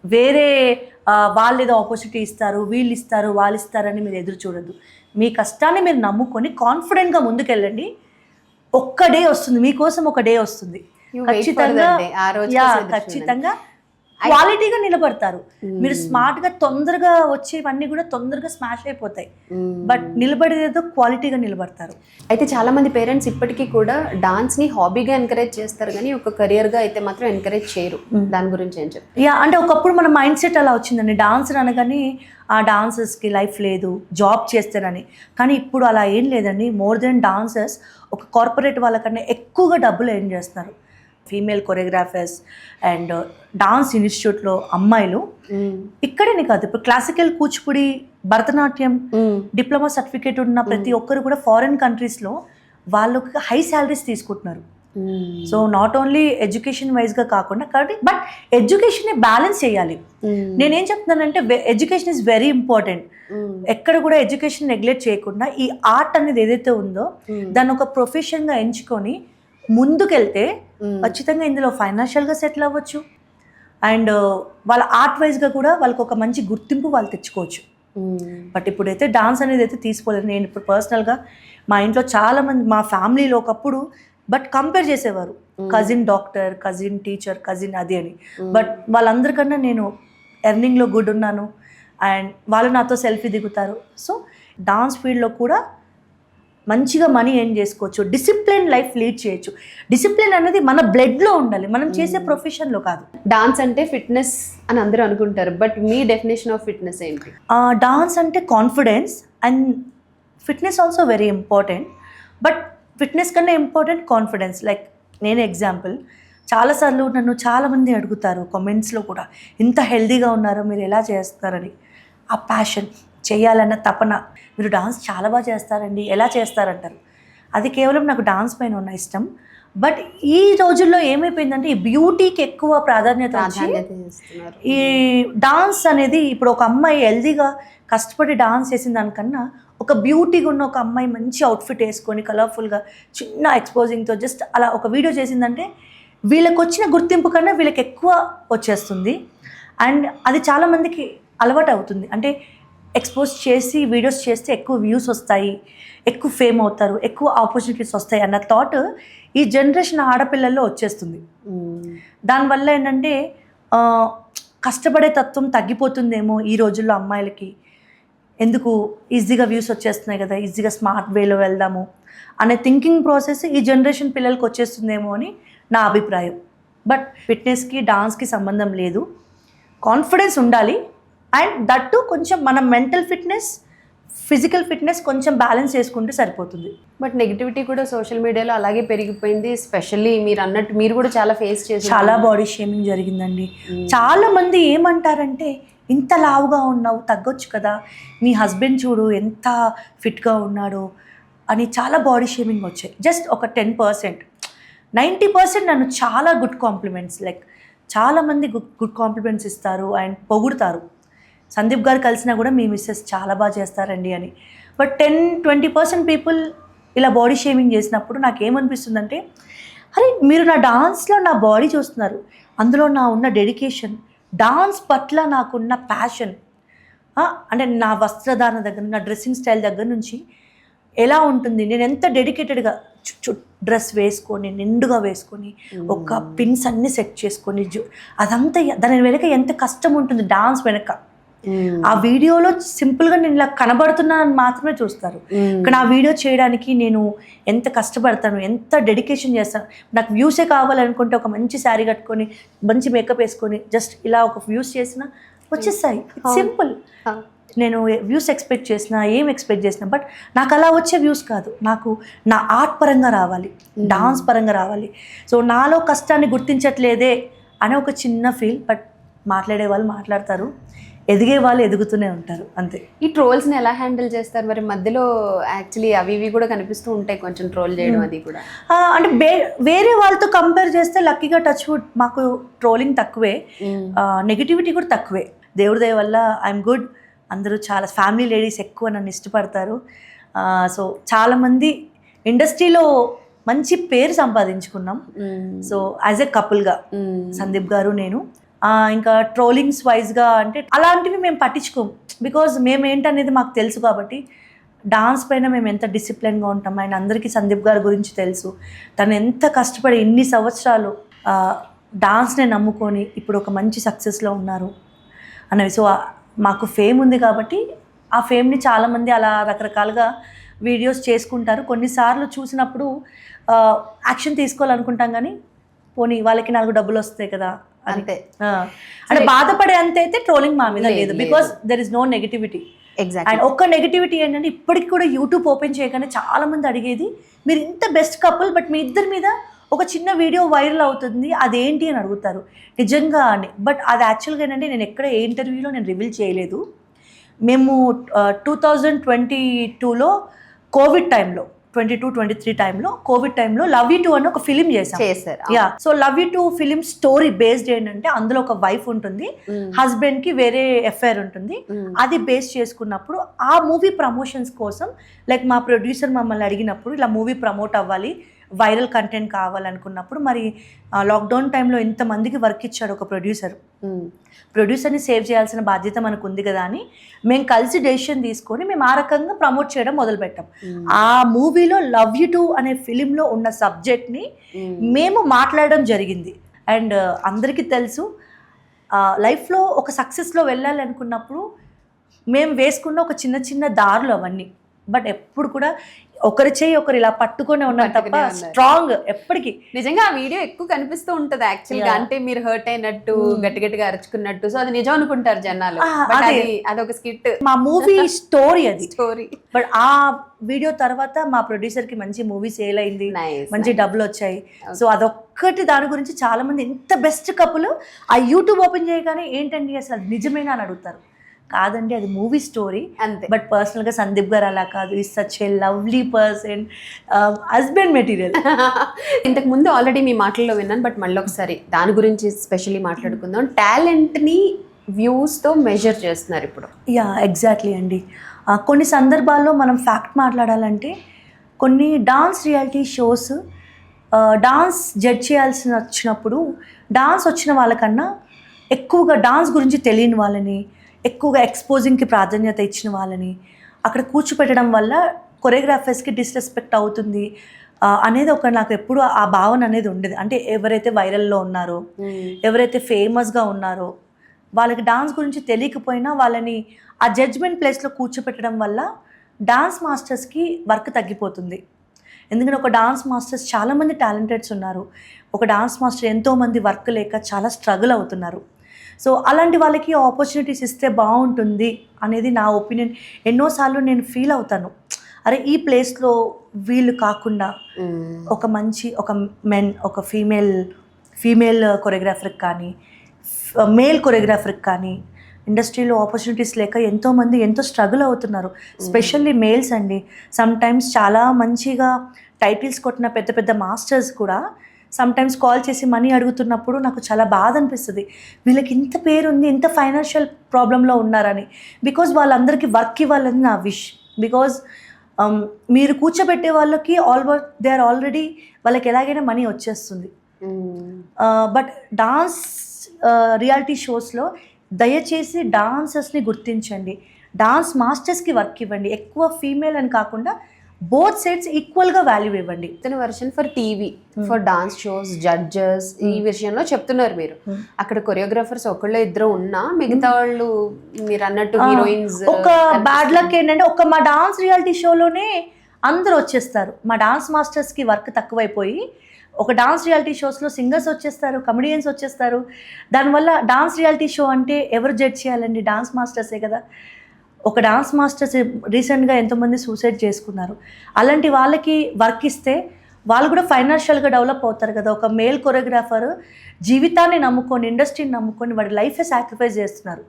వేరే వాళ్ళు ఏదో ఆపర్చునిటీ ఇస్తారు, వీళ్ళు ఇస్తారు, వాళ్ళు ఇస్తారని మీరు ఎదురు చూడద్దు. మీ కష్టాన్ని మీరు నమ్ముకొని కాన్ఫిడెంట్గా ముందుకెళ్ళండి. ఒక్క డే వస్తుంది, మీకోసం ఒక డే వస్తుంది, ఖచ్చితంగా క్వాలిటీగా నిలబడతారు. మీరు స్మార్ట్గా తొందరగా వచ్చేవన్నీ కూడా తొందరగా స్మాష్ అయిపోతాయి, బట్ నిలబడేదో క్వాలిటీగా నిలబడతారు. అయితే చాలా మంది పేరెంట్స్ ఇప్పటికీ కూడా డాన్స్ని హాబీగా ఎంకరేజ్ చేస్తారు, కానీ ఒక కెరియర్గా అయితే మాత్రం ఎంకరేజ్ చేయరు. దాని గురించి ఏం చెప్తారు? అంటే ఒకప్పుడు మన మైండ్ సెట్ అలా వచ్చిందండి, డాన్సర్ అనగానే ఆ డాన్సర్స్కి లైఫ్ లేదు, జాబ్ చేస్తారని. కానీ ఇప్పుడు అలా ఏం లేదండి. మోర్ దెన్ డాన్సర్స్ ఒక కార్పొరేట్ వాళ్ళకన్నా ఎక్కువగా డబ్బులు ఎర్న్ చేస్తున్నారు. ఫీమేల్ కొరియోగ్రాఫర్స్ అండ్ డాన్స్ ఇన్స్టిట్యూట్లో అమ్మాయిలు ఇక్కడనే కాదు, ఇప్పుడు classical, Kuchipudi, Bharatanatyam diploma certificate ఉన్న ప్రతి ఒక్కరు కూడా ఫారిన్ కంట్రీస్లో వాళ్ళకి హై శాలరీస్ తీసుకుంటున్నారు. సో నాట్ ఓన్లీ ఎడ్యుకేషన్ వైజ్గా కాకుండా, కాబట్టి బట్ ఎడ్యుకేషన్ బ్యాలెన్స్ చేయాలి. నేనేం చెప్తున్నానంటే ఎడ్యుకేషన్ ఈజ్ వెరీ ఇంపార్టెంట్. ఎక్కడ కూడా ఎడ్యుకేషన్ నెగ్లెక్ట్ చేయకుండా ఈ ఆర్ట్ అనేది ఏదైతే ఉందో దాన్ని ఒక ప్రొఫెషన్గా ఎంచుకొని ముందుకెళ్తే ఖచ్చితంగా ఇందులో ఫైనాన్షియల్గా సెటిల్ అవ్వచ్చు అండ్ వాళ్ళ ఆర్ట్ వైజ్గా కూడా వాళ్ళకి ఒక మంచి గుర్తింపు వాళ్ళు తెచ్చుకోవచ్చు. బట్ ఇప్పుడైతే డాన్స్ అనేది అయితే తీసుకోలేదు. నేను ఇప్పుడు పర్సనల్గా మా ఇంట్లో చాలామంది, మా ఫ్యామిలీలో ఒకప్పుడు బట్ కంపేర్ చేసేవారు, cousin doctor, cousin teacher, cousin అది అని. బట్ వాళ్ళందరికన్నా నేను ఎర్నింగ్లో గుడ్ ఉన్నాను అండ్ వాళ్ళు నాతో సెల్ఫీ దిగుతారు. సో డాన్స్ ఫీల్డ్లో కూడా మంచిగా మనీ ఎర్న్ చేసుకోవచ్చు, డిసిప్లిన్ లైఫ్ లీడ్ చేయొచ్చు. డిసిప్లిన్ అనేది మన బ్లడ్లో ఉండాలి, మనం చేసే ప్రొఫెషన్లో కాదు. డాన్స్ అంటే ఫిట్నెస్ అని అందరూ అనుకుంటారు, but me definition of fitness ఏంటి? డాన్స్ అంటే confidence and fitness also very important, but fitness కన్నా ఇంపార్టెంట్ కాన్ఫిడెన్స్. లైక్ నేను ఎగ్జాంపుల్, చాలాసార్లు నన్ను చాలామంది అడుగుతారు కామెంట్స్లో కూడా, ఇంత హెల్దీగా ఉన్నారో మీరు ఎలా చేస్తారని. ఆ ప్యాషన్, చేయాలన్న తపన. మీరు డాన్స్ చాలా బాగా చేస్తారండి, ఎలా చేస్తారంటారు. అది కేవలం నాకు డాన్స్ పైన ఉన్న ఇష్టం. బట్ ఈ రోజుల్లో ఏమైపోయిందంటే ఈ బ్యూటీకి ఎక్కువ ప్రాధాన్యత ఇస్తున్నారు. ఈ డాన్స్ అనేది ఇప్పుడు ఒక అమ్మాయి హెల్దీగా కష్టపడి డాన్స్ చేసిన దానికన్నా ఒక బ్యూటీగా ఉన్న ఒక అమ్మాయి మంచి అవుట్ఫిట్ వేసుకొని కలర్ఫుల్గా చిన్న ఎక్స్పోజింగ్తో జస్ట్ అలా ఒక వీడియో చేసిందంటే వీళ్ళకి వచ్చిన గుర్తింపు కన్నా వీళ్ళకి ఎక్కువ వచ్చేస్తుంది. అండ్ అది చాలామందికి అలవాటు అవుతుంది. అంటే ఎక్స్పోజ్ చేసి వీడియోస్ చేస్తే ఎక్కువ వ్యూస్ వస్తాయి, ఎక్కువ ఫేమ్ అవుతారు, ఎక్కువ ఆపర్చునిటీస్ వస్తాయి అన్న థాట్ ఈ జనరేషన్ ఆడపిల్లల్లో వచ్చేస్తుంది. దానివల్ల ఏంటంటే కష్టపడే తత్వం తగ్గిపోతుందేమో ఈ రోజుల్లో అమ్మాయిలకి. ఎందుకు ఈజీగా వ్యూస్ వచ్చేస్తున్నాయి కదా, ఈజీగా స్మార్ట్ వేలో వెళ్దాము అనే థింకింగ్ ప్రాసెస్ ఈ జనరేషన్ పిల్లలకి వచ్చేస్తుందేమో అని నా అభిప్రాయం. బట్ ఫిట్నెస్కి డాన్స్కి సంబంధం లేదు, కాన్ఫిడెన్స్ ఉండాలి. అండ్ దట్టు కొంచెం మన మెంటల్ ఫిట్నెస్, ఫిజికల్ ఫిట్నెస్ కొంచెం బ్యాలెన్స్ చేసుకుంటే సరిపోతుంది. బట్ నెగిటివిటీ కూడా సోషల్ మీడియాలో అలాగే పెరిగిపోయింది. స్పెషల్లీ మీరు అన్నట్టు మీరు కూడా చాలా ఫేస్ చేసి చాలా బాడీ షేమింగ్ జరిగిందండి. చాలా మంది ఏమంటారంటే, ఇంత లావుగా ఉన్నావు, తగ్గొచ్చు కదా, మీ హస్బెండ్ చూడు ఎంత ఫిట్గా ఉన్నాడు అని చాలా బాడీ షేమింగ్ వచ్చాయి. జస్ట్ ఒక 10%, 90% నన్ను చాలా గుడ్ కాంప్లిమెంట్స్, లైక్ చాలామంది గుడ్ కాంప్లిమెంట్స్ ఇస్తారు అండ్ పొగుడుతారు. సందీప్ గారు కలిసినా కూడా మీ మిస్సెస్ చాలా బాగా చేస్తారండి అని. బట్ 10-20% పీపుల్ ఇలా బాడీ షేమింగ్ చేసినప్పుడు నాకేమనిపిస్తుందంటే, అరే మీరు నా డాన్స్లో నా బాడీ చూస్తున్నారు, అందులో నా ఉన్న డెడికేషన్, డాన్స్ పట్ల నాకున్న ప్యాషన్, అంటే నా వస్త్రధారణ దగ్గర, నా డ్రెస్సింగ్ స్టైల్ దగ్గర నుంచి ఎలా ఉంటుంది, నేను ఎంత డెడికేటెడ్గా డ్రెస్ వేసుకొని నిండుగా వేసుకొని ఒక పిన్స్ అన్నీ సెట్ చేసుకొని అదంతా దాని వెనక ఎంత కష్టం ఉంటుంది డాన్స్ వెనక. ఆ వీడియోలో సింపుల్గా నేను ఇలా కనబడుతున్నానని మాత్రమే చూస్తారు, కానీ ఆ వీడియో చేయడానికి నేను ఎంత కష్టపడతాను, ఎంత డెడికేషన్ చేస్తాను. నాకు వ్యూసే కావాలనుకుంటే ఒక మంచి శారీ కట్టుకొని మంచి మేకప్ వేసుకొని జస్ట్ ఇలా ఒక వ్యూస్ చేసినా వచ్చేస్తాయి. సింపుల్. నేను వ్యూస్ ఎక్స్పెక్ట్ చేసిన, ఏం ఎక్స్పెక్ట్ చేసిన, బట్ నాకు అలా వచ్చే వ్యూస్ కాదు, నాకు నా ఆర్ట్ పరంగా రావాలి, డాన్స్ పరంగా రావాలి. సో నాలో కష్టాన్ని గుర్తించట్లేదే అనే ఒక చిన్న ఫీల్. బట్ మాట్లాడే వాళ్ళు మాట్లాడతారు, ఎదిగే వాళ్ళు ఎదుగుతూనే ఉంటారు, అంతే. ఈ ట్రోల్స్ని ఎలా హ్యాండిల్ చేస్తారు మరి? మధ్యలో యాక్చువల్లీ అవి ఇవి కూడా కనిపిస్తూ ఉంటాయి, కొంచెం ట్రోల్ చేయడం అది కూడా. అంటే వేరే వాళ్ళతో కంపేర్ చేస్తే లక్కీగా టచ్ వుడ్ మాకు ట్రోలింగ్ తక్కువే, నెగిటివిటీ కూడా తక్కువే. దేవుడి దయ వల్ల ఐఎమ్ గుడ్. అందరూ చాలా ఫ్యామిలీ లేడీస్ ఎక్కువ నన్ను ఇష్టపడతారు. సో చాలామంది ఇండస్ట్రీలో మంచి పేరు సంపాదించుకున్నాం. సో యాజ్ ఎ కపుల్గా సందీప్ గారు నేను. ఇంకా ట్రోలింగ్స్ వైజ్గా అంటే అలాంటివి మేము పట్టించుకోము, బికాజ్ మేము ఏంటనేది మాకు తెలుసు కాబట్టి. డాన్స్ పైన మేము ఎంత డిసిప్లిన్గా ఉంటాం, ఆయన అందరికీ సందీప్ గారి గురించి తెలుసు. తను ఎంత కష్టపడి ఇన్ని సంవత్సరాలు డాన్స్ని నమ్ముకొని ఇప్పుడు ఒక మంచి సక్సెస్లో ఉన్నారు అనేవి. సో మాకు ఫేమ్ ఉంది కాబట్టి ఆ ఫేమ్ని చాలామంది అలా రకరకాలుగా వీడియోస్ చేసుకుంటారు. కొన్నిసార్లు చూసినప్పుడు యాక్షన్ తీసుకోవాలనుకుంటాం, కానీ పోనీ వాళ్ళకి 4 డబ్బులు వస్తాయి కదా అంతే. అంటే బాధపడే అంత అయితే ట్రోలింగ్ మా మీద లేదు, because there is no negativity. Exactly. And ఒక్క నెగిటివిటీ ఏంటంటే, ఇప్పటికి కూడా యూట్యూబ్ ఓపెన్ చేయగానే చాలామంది అడిగేది, మీరు ఇంత బెస్ట్ కపుల్ బట్ మీ ఇద్దరి మీద ఒక చిన్న వీడియో వైరల్ అవుతుంది, అదేంటి అని అడుగుతారు. నిజంగా అని. బట్ అది యాక్చువల్గా ఏంటంటే, నేను ఎక్కడ ఏ ఇంటర్వ్యూలో నేను రివీల్ చేయలేదు. మేము 2022లో కోవిడ్ టైంలో, 22-23 టైంలో, కోవిడ్ టైంలో లవ్ యూ 2 అని ఒక ఫిలిం చేశారు. Yeah. So love you 2 film story based ఏంటంటే, అందులో ఒక వైఫ్ ఉంటుంది, హస్బెండ్ కి వేరే ఎఫైర్ ఉంటుంది. అది బేస్ చేసుకున్నప్పుడు ఆ మూవీ ప్రమోషన్స్ కోసం లైక్ మా ప్రొడ్యూసర్ మమ్మల్ని అడిగినప్పుడు, ఇలా మూవీ ప్రమోట్ అవ్వాలి, వైరల్ కంటెంట్ కావాలనుకున్నప్పుడు, మరి లాక్డౌన్ టైంలో ఇంతమందికి వర్క్ ఇచ్చాడు ఒక ప్రొడ్యూసర్. ప్రొడ్యూసర్ని సేవ్ చేయాల్సిన బాధ్యత మనకు ఉంది కదా అని మేము కలిసి డెసిషన్ తీసుకొని మేము ఆ రకంగా ప్రమోట్ చేయడం మొదలుపెట్టాం. ఆ మూవీలో లవ్ యూ 2 అనే ఫిలింలో ఉన్న సబ్జెక్ట్ని మేము మాట్లాడడం జరిగింది. అండ్ అందరికీ తెలుసు, లైఫ్లో ఒక సక్సెస్లో వెళ్ళాలి అనుకున్నప్పుడు మేము వేసుకున్న ఒక చిన్న చిన్న దారులు అవన్నీ. బట్ ఎప్పుడు కూడా ఒకరి చేయి ఒకరు ఇలా పట్టుకునే ఉన్నాం తప్ప స్ట్రాంగ్ ఎప్పటికీ. నిజంగా ఆ వీడియో ఎక్కువ కనిపిస్తూ ఉంటది యాక్చువల్గా, అంటే మీరు హర్ట్ అయినట్టు గట్టి గట్టిగా అరుచుకున్నట్టు. సో అది నిజం అనుకుంటారు జనాలు, అదొక స్కిట్, మా మూవీ స్టోరీ అది స్టోరీ. బట్ ఆ వీడియో తర్వాత మా ప్రొడ్యూసర్ కి మంచి మూవీ సేల్ అయింది, మంచి డబ్బులు వచ్చాయి. సో అదొక్కటి దాని గురించి చాలా మంది ఎంత బెస్ట్ కపుల్ ఆ యూట్యూబ్ ఓపెన్ చేయగానే ఏంటండి అసలు నిజమేనా అని అడుగుతారు. కాదండి, అది మూవీ స్టోరీ అంతే. బట్ పర్సనల్గా సందీప్ గారు అలా కాదు, is such a lovely person, husband material. ఇంతకు ముందు ఆల్రెడీ మీ మాటల్లో విన్నాను, బట్ మళ్ళీ ఒకసారి దాని గురించి స్పెషల్లీ మాట్లాడుకుందాం. టాలెంట్ని వ్యూస్తో మెజర్ చేస్తున్నారు ఇప్పుడు. యా, ఎగ్జాక్ట్లీ అండి. కొన్ని సందర్భాల్లో మనం ఫ్యాక్ట్ మాట్లాడాలంటే, కొన్ని dance reality shows dance judge చేయాల్సి వచ్చినప్పుడు డాన్స్ వచ్చిన వాళ్ళకన్నా ఎక్కువగా డాన్స్ గురించి తెలియని వాళ్ళని, ఎక్కువగా ఎక్స్పోజింగ్కి ప్రాధాన్యత ఇచ్చిన వాళ్ళని అక్కడ కూర్చోపెట్టడం వల్ల కొరియోగ్రాఫర్స్కి డిస్రెస్పెక్ట్ అవుతుంది అనేది ఒక నాకు ఎప్పుడు ఆ భావన అనేది ఉండేది. అంటే ఎవరైతే వైరల్లో ఉన్నారో, ఎవరైతే ఫేమస్గా ఉన్నారో, వాళ్ళకి డాన్స్ గురించి తెలియకపోయినా వాళ్ళని ఆ జడ్జ్మెంట్ ప్లేస్లో కూర్చోపెట్టడం వల్ల డాన్స్ మాస్టర్స్కి వర్క్ తగ్గిపోతుంది. ఎందుకంటే ఒక డాన్స్ మాస్టర్స్ చాలామంది టాలెంటెడ్స్ ఉన్నారు. ఒక డాన్స్ మాస్టర్ ఎంతోమంది వర్క్ లేక చాలా స్ట్రగుల్ అవుతున్నారు. సో అలాంటి వాళ్ళకి ఆపర్చునిటీస్ ఇస్తే బాగుంటుంది అనేది నా ఒపీనియన్. ఎన్నోసార్లు నేను ఫీల్ అవుతాను, అరే ఈ ప్లేస్లో వీళ్ళు కాకుండా ఒక మంచి ఒక ఫీమేల్ కొరియోగ్రాఫర్కి కానీ మేల్ కొరియోగ్రాఫర్కి కానీ ఇండస్ట్రీలో ఆపర్చునిటీస్ లేక ఎంతోమంది ఎంతో స్ట్రగుల్ అవుతున్నారు. స్పెషల్లీ మేల్స్ అండి. సమ్ టైమ్స్ చాలా మంచిగా టైటిల్స్ కొట్టిన పెద్ద పెద్ద మాస్టర్స్ కూడా సమ్ టైమ్స్ కాల్ చేసి మనీ అడుగుతున్నప్పుడు నాకు చాలా బాధ అనిపిస్తుంది. వీళ్ళకి ఇంత పేరు ఉంది, ఇంత ఫైనాన్షియల్ ప్రాబ్లంలో ఉన్నారని. బికాజ్ వాళ్ళందరికీ వర్క్ ఇవ్వాలని నా విష్. బికాజ్ మీరు కూర్చోబెట్టే వాళ్ళకి దే ఆర్ ఆల్రెడీ వాళ్ళకి ఎలాగైనా మనీ వచ్చేస్తుంది. బట్ డాన్స్ రియాలిటీ షోస్లో దయచేసి డాన్సర్స్ని గుర్తించండి, డాన్స్ మాస్టర్స్కి వర్క్ ఇవ్వండి. ఎక్కువ ఫీమేల్ అని కాకుండా బోత్ సైడ్స్ ఈక్వల్గా వాల్యూ ఇవ్వండి. Version for TV, for dance shows, judges ఈ విషయంలో చెప్తున్నారు మీరు. అక్కడ కొరియోగ్రాఫర్స్ ఒకళ్ళు ఇద్దరు ఉన్నా మిగతా వాళ్ళు మీరు అన్నట్టు హీరోయిన్స్. ఒక బ్యాడ్ లక్ ఏంటంటే మా డాన్స్ రియాలిటీ షోలోనే అందరూ వచ్చేస్తారు. మా డాన్స్ మాస్టర్స్కి వర్క్ తక్కువైపోయి ఒక డాన్స్ రియాలిటీ షోస్లో సింగర్స్ వచ్చేస్తారు, కమెడియన్స్ వచ్చేస్తారు. దానివల్ల డాన్స్ రియాలిటీ షో అంటే ఎవరు జడ్జ్ చేయాలండి? డాన్స్ మాస్టర్సే కదా. ఒక డాన్స్ మాస్టర్స్ రీసెంట్గా ఎంతోమంది సూసైడ్ చేసుకున్నారు. అలాంటి వాళ్ళకి వర్క్ ఇస్తే వాళ్ళు కూడా ఫైనాన్షియల్గా డెవలప్ అవుతారు కదా. ఒక మేల్ కొరియోగ్రాఫర్ జీవితాన్ని నమ్ముకొని, ఇండస్ట్రీని నమ్ముకొని వాడి లైఫే సాక్రిఫైస్ చేస్తున్నారు.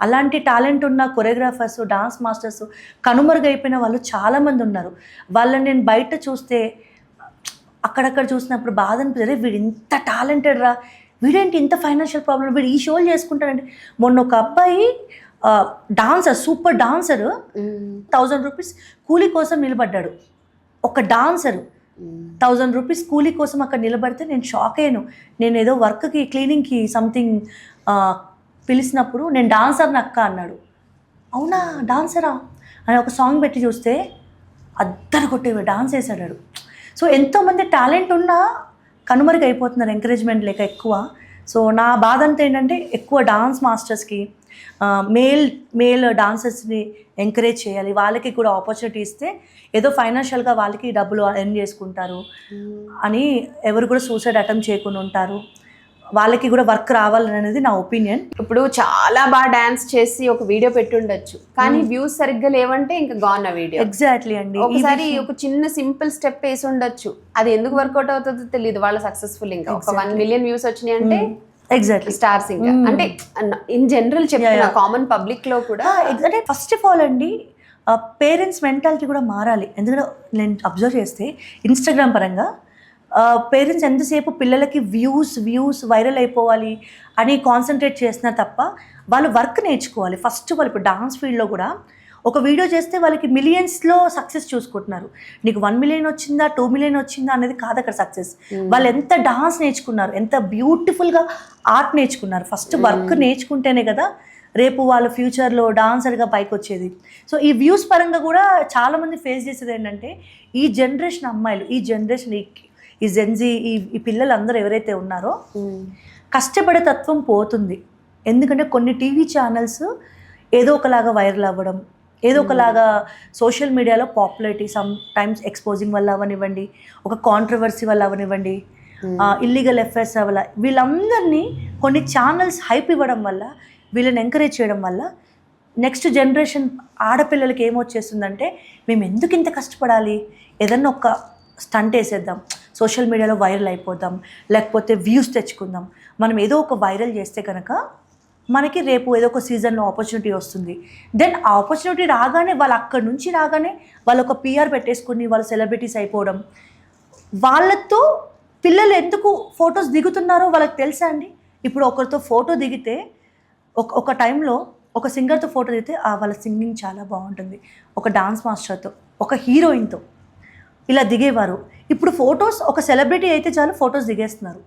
అలాంటి టాలెంట్ ఉన్న కొరియోగ్రాఫర్స్, డాన్స్ మాస్టర్స్ కనుమరుగైపోయిన వాళ్ళు చాలామంది ఉన్నారు. వాళ్ళని నేను బయట చూస్తే అక్కడక్కడ చూసినప్పుడు బాధ అనిపిస్తుంది. వీడు ఇంత టాలెంటెడ్ రా, వీడేంటి ఇంత ఫైనాన్షియల్ ప్రాబ్లం, వీడు ఈ షోలు చేసుకుంటాడంటే. మొన్న ఒక అబ్బాయి డాన్సర్, సూపర్ డాన్సర్, 1000 రూపీస్ కూలీ కోసం నిలబడ్డాడు. ఒక డాన్సరు 1000 రూపీస్ కూలీ కోసం అక్కడ నిలబడితే నేను షాక్ అయ్యాను. నేను ఏదో వర్క్కి క్లీనింగ్కి సంథింగ్ పిలిచినప్పుడు నేను డాన్సర్ని అక్క అన్నాడు. అవునా డాన్సరా అని ఒక సాంగ్ పెట్టి చూస్తే అద్దరు కొట్టేవి డాన్స్ వేసాడు. సో ఎంతోమంది టాలెంట్ ఉన్నా కనుమరుగు అయిపోతున్నారు ఎంకరేజ్మెంట్ లేక ఎక్కువ. సో నా బాధ అంతా ఏంటంటే ఎక్కువ డాన్స్ మాస్టర్స్కి మేల్ డాన్సర్స్ని ఎంకరేజ్ చేయాలి. వాళ్ళకి కూడా ఆపర్చునిటీ ఇస్తే ఏదో ఫైనాన్షియల్గా వాళ్ళకి డబ్బులు ఎర్న్ చేసుకుంటారు అని ఎవరు కూడా సూసైడ్ అటెంప్ట్ చేయకుండా ఉంటారు. వాళ్ళకి కూడా వర్క్ రావాలనేది నా ఒపీనియన్. ఇప్పుడు చాలా బాగా డాన్స్ చేసి ఒక వీడియో పెట్టుండొచ్చు, కానీ వ్యూస్ సరిగ్గా లేవంటే ఇంకా గాన్ ఆ వీడియో. ఎగ్జాక్ట్లీ అండి. ఒకసారి ఒక చిన్న సింపుల్ స్టెప్ వేసి ఉండొచ్చు, అది ఎందుకు వర్కౌట్ అవుతుందో తెలియదు. వాళ్ళ సక్సెస్ఫుల్ ఇంకా ఒక 1 మిలియన్ వ్యూస్ వచ్చినాయి అంటే ఎగ్జాక్ట్లీ స్టార్స్ ఇంకా. అంటే ఇన్ జనరల్ చెప్తున్నా, కామన్ పబ్లిక్ లో కూడా. అంటే ఫస్ట్ ఆఫ్ ఆల్ అండి పేరెంట్స్ మెంటాలిటీ కూడా మారాలి. ఎందుకంటే నేను అబ్జర్వ్ చేస్తే ఇన్స్టాగ్రామ్ పరంగా పేరెంట్స్ ఎంతసేపు పిల్లలకి వ్యూస్ వైరల్ అయిపోవాలి అని కాన్సన్ట్రేట్ చేస్తున్నారు తప్ప వాళ్ళు వర్క్ నేర్చుకోవాలి. ఫస్ట్ వాళ్ళు ఇప్పుడు డాన్స్ ఫీల్డ్లో కూడా ఒక వీడియో చేస్తే వాళ్ళకి మిలియన్స్లో సక్సెస్ చూసుకుంటున్నారు. నీకు 1 మిలియన్ వచ్చిందా 2 మిలియన్ వచ్చిందా అనేది కాదు అక్కడ సక్సెస్. వాళ్ళు ఎంత డాన్స్ నేర్చుకున్నారు, ఎంత బ్యూటిఫుల్గా ఆర్ట్ నేర్చుకున్నారు. ఫస్ట్ వర్క్ నేర్చుకుంటేనే కదా రేపు వాళ్ళ ఫ్యూచర్లో డాన్సర్గా పైకి వచ్చేది. సో ఈ వ్యూస్ పరంగా కూడా చాలామంది ఫేస్ చేసేది ఏంటంటే ఈ జనరేషన్ అమ్మాయిలు, ఈ జనరేషన్ ఈ జెన్జీ ఈ పిల్లలందరూ ఎవరైతే ఉన్నారో కష్టపడే తత్వం పోతుంది. ఎందుకంటే కొన్ని టీవీ ఛానల్స్ ఏదో ఒకలాగా వైరల్ అవ్వడం, ఏదో ఒకలాగా సోషల్ మీడియాలో పాపులారిటీ, సమ్ టైమ్స్ ఎక్స్పోజింగ్ వల్ల అవనివ్వండి, ఒక కాంట్రవర్సీ వల్ల అవనివ్వండి, ఇల్లీగల్ ఎఫైర్స్ వల్ల, వీళ్ళందరినీ కొన్ని ఛానల్స్ హైప్ ఇవ్వడం వల్ల, వీళ్ళని ఎంకరేజ్ చేయడం వల్ల నెక్స్ట్ జనరేషన్ ఆడపిల్లలకి ఏమొచ్చేస్తుందంటే మేము ఎందుకు ఇంత కష్టపడాలి, ఏదన్నా ఒక స్టంట్ వేసేద్దాం, సోషల్ మీడియాలో వైరల్ అయిపోదాం, లేకపోతే వ్యూస్ తెచ్చుకుందాం. మనం ఏదో ఒక వైరల్ చేస్తే కనుక మనకి రేపు ఏదో ఒక సీజన్లో ఆపర్చునిటీ వస్తుంది. దెన్ ఆ ఆపర్చునిటీ రాగానే వాళ్ళు అక్కడి నుంచి రాగానే వాళ్ళు ఒక PR పెట్టేసుకుని వాళ్ళు సెలబ్రిటీస్ అయిపోవడం. వాళ్ళతో పిల్లలు ఎందుకు ఫొటోస్ దిగుతున్నారో వాళ్ళకి తెలుసా అండి? ఇప్పుడు ఒకరితో ఫోటో దిగితే ఒక టైంలో ఒక సింగర్తో ఫోటో దిగితే వాళ్ళ సింగింగ్ చాలా బాగుంటుంది, ఒక డాన్స్ మాస్టర్తో, ఒక హీరోయిన్తో ఇలా దిగేవారు. ఇప్పుడు ఫొటోస్ ఒక సెలబ్రిటీ అయితే చాలు ఫొటోస్ దిగేస్తున్నారు.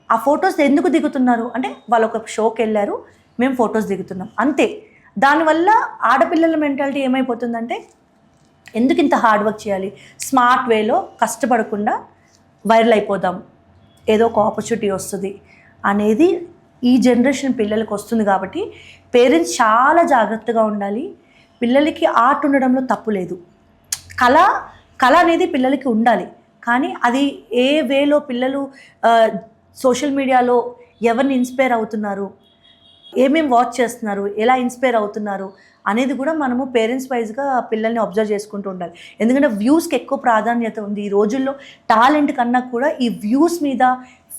ఆ ఫొటోస్ ఎందుకు దిగుతున్నారు అంటే వాళ్ళు ఒక షోకి వెళ్ళారు, మేము ఫొటోస్ దిగుతున్నాం అంతే. దానివల్ల ఆడపిల్లల మెంటాలిటీ ఏమైపోతుందంటే ఎందుకు ఇంత హార్డ్ వర్క్ చేయాలి, స్మార్ట్ వేలో కష్టపడకుండా వైరల్ అయిపోదాం, ఏదో ఒక ఆపర్చునిటీ వస్తుంది అనేది ఈ జనరేషన్ పిల్లలకు వస్తుంది. కాబట్టి పేరెంట్స్ చాలా జాగ్రత్తగా ఉండాలి. పిల్లలకి ఆర్ట్ ఉండడంలో తప్పు లేదు, కళ అనేది పిల్లలకి ఉండాలి. కానీ అది ఏ వేలో పిల్లలు సోషల్ మీడియాలో ఎవరిని ఇన్స్పైర్ అవుతున్నారు, ఏమేమి వాచ్ చేస్తున్నారు, ఎలా ఇన్స్పైర్ అవుతున్నారు అనేది కూడా మనము పేరెంట్స్ వైజ్గా పిల్లల్ని అబ్జర్వ్ చేసుకుంటూ ఉండాలి. ఎందుకంటే వ్యూస్కి ఎక్కువ ప్రాధాన్యత ఉంది ఈ రోజుల్లో. టాలెంట్ కన్నా కూడా ఈ వ్యూస్ మీద,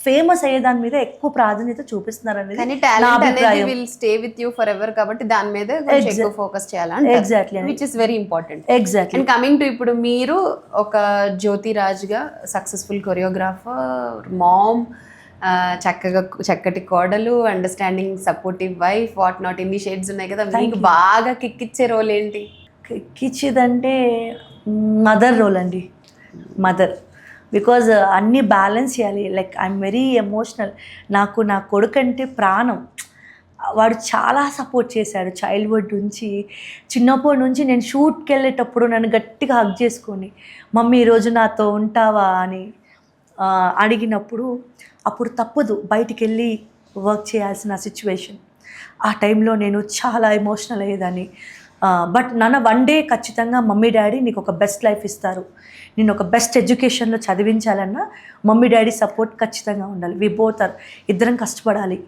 ఫేమస్ అయ్యే దాని మీద ఎక్కువ ప్రాధాన్యత చూపిస్తున్నారు అనేది కానీ టాలెంట్ అనేది will stay with you for ever. కాబట్టి దాని మీద కొంచెం ఎక్కువ ఫోకస్ చేయాలి. Exactly, which is very important. Exactly. And coming to ఇప్పుడు మీరు ఒక జ్యోతి రాజ్గా సక్సెస్ఫుల్ కొరియోగ్రాఫర్, మామ్, చక్కటి కోడలు, understanding supportive wife, what not, ఇన్ని షేడ్స్ ఉన్నాయి కదా. మీకు బాగా కిక్కిచ్చే రోల్ ఏంటి? కిక్కిచ్చేదంటే మదర్ రోల్ అండి. మదర్, బికాజ్ అన్నీ బ్యాలెన్స్ చేయాలి. Like I'm very emotional. నాకు నా కొడుకు అంటే ప్రాణం. వాడు చాలా సపోర్ట్ చేశాడు చైల్డ్హుడ్ నుంచి. చిన్నప్పటి నుంచి నేను షూట్కి వెళ్ళేటప్పుడు నన్ను గట్టిగా హగ్ చేసుకొని మమ్మీ ఈరోజు నాతో ఉంటావా అని అడిగినప్పుడు, అప్పుడు తప్పదు బయటికి వెళ్ళి వర్క్ చేయాల్సిన సిచ్యువేషన్. ఆ టైంలో నేను చాలా ఎమోషనల్ అయ్యేదాన్ని. బట్ నాన్న వన్ డే ఖచ్చితంగా మమ్మీ డాడీ నీకు ఒక బెస్ట్ లైఫ్ ఇస్తారు, నేను ఒక బెస్ట్ ఎడ్యుకేషన్లో చదివించాలన్నా మమ్మీ డాడీ సపోర్ట్ ఖచ్చితంగా ఉండాలి, వి బోత్ ఆర్, ఇద్దరం కష్టపడాలి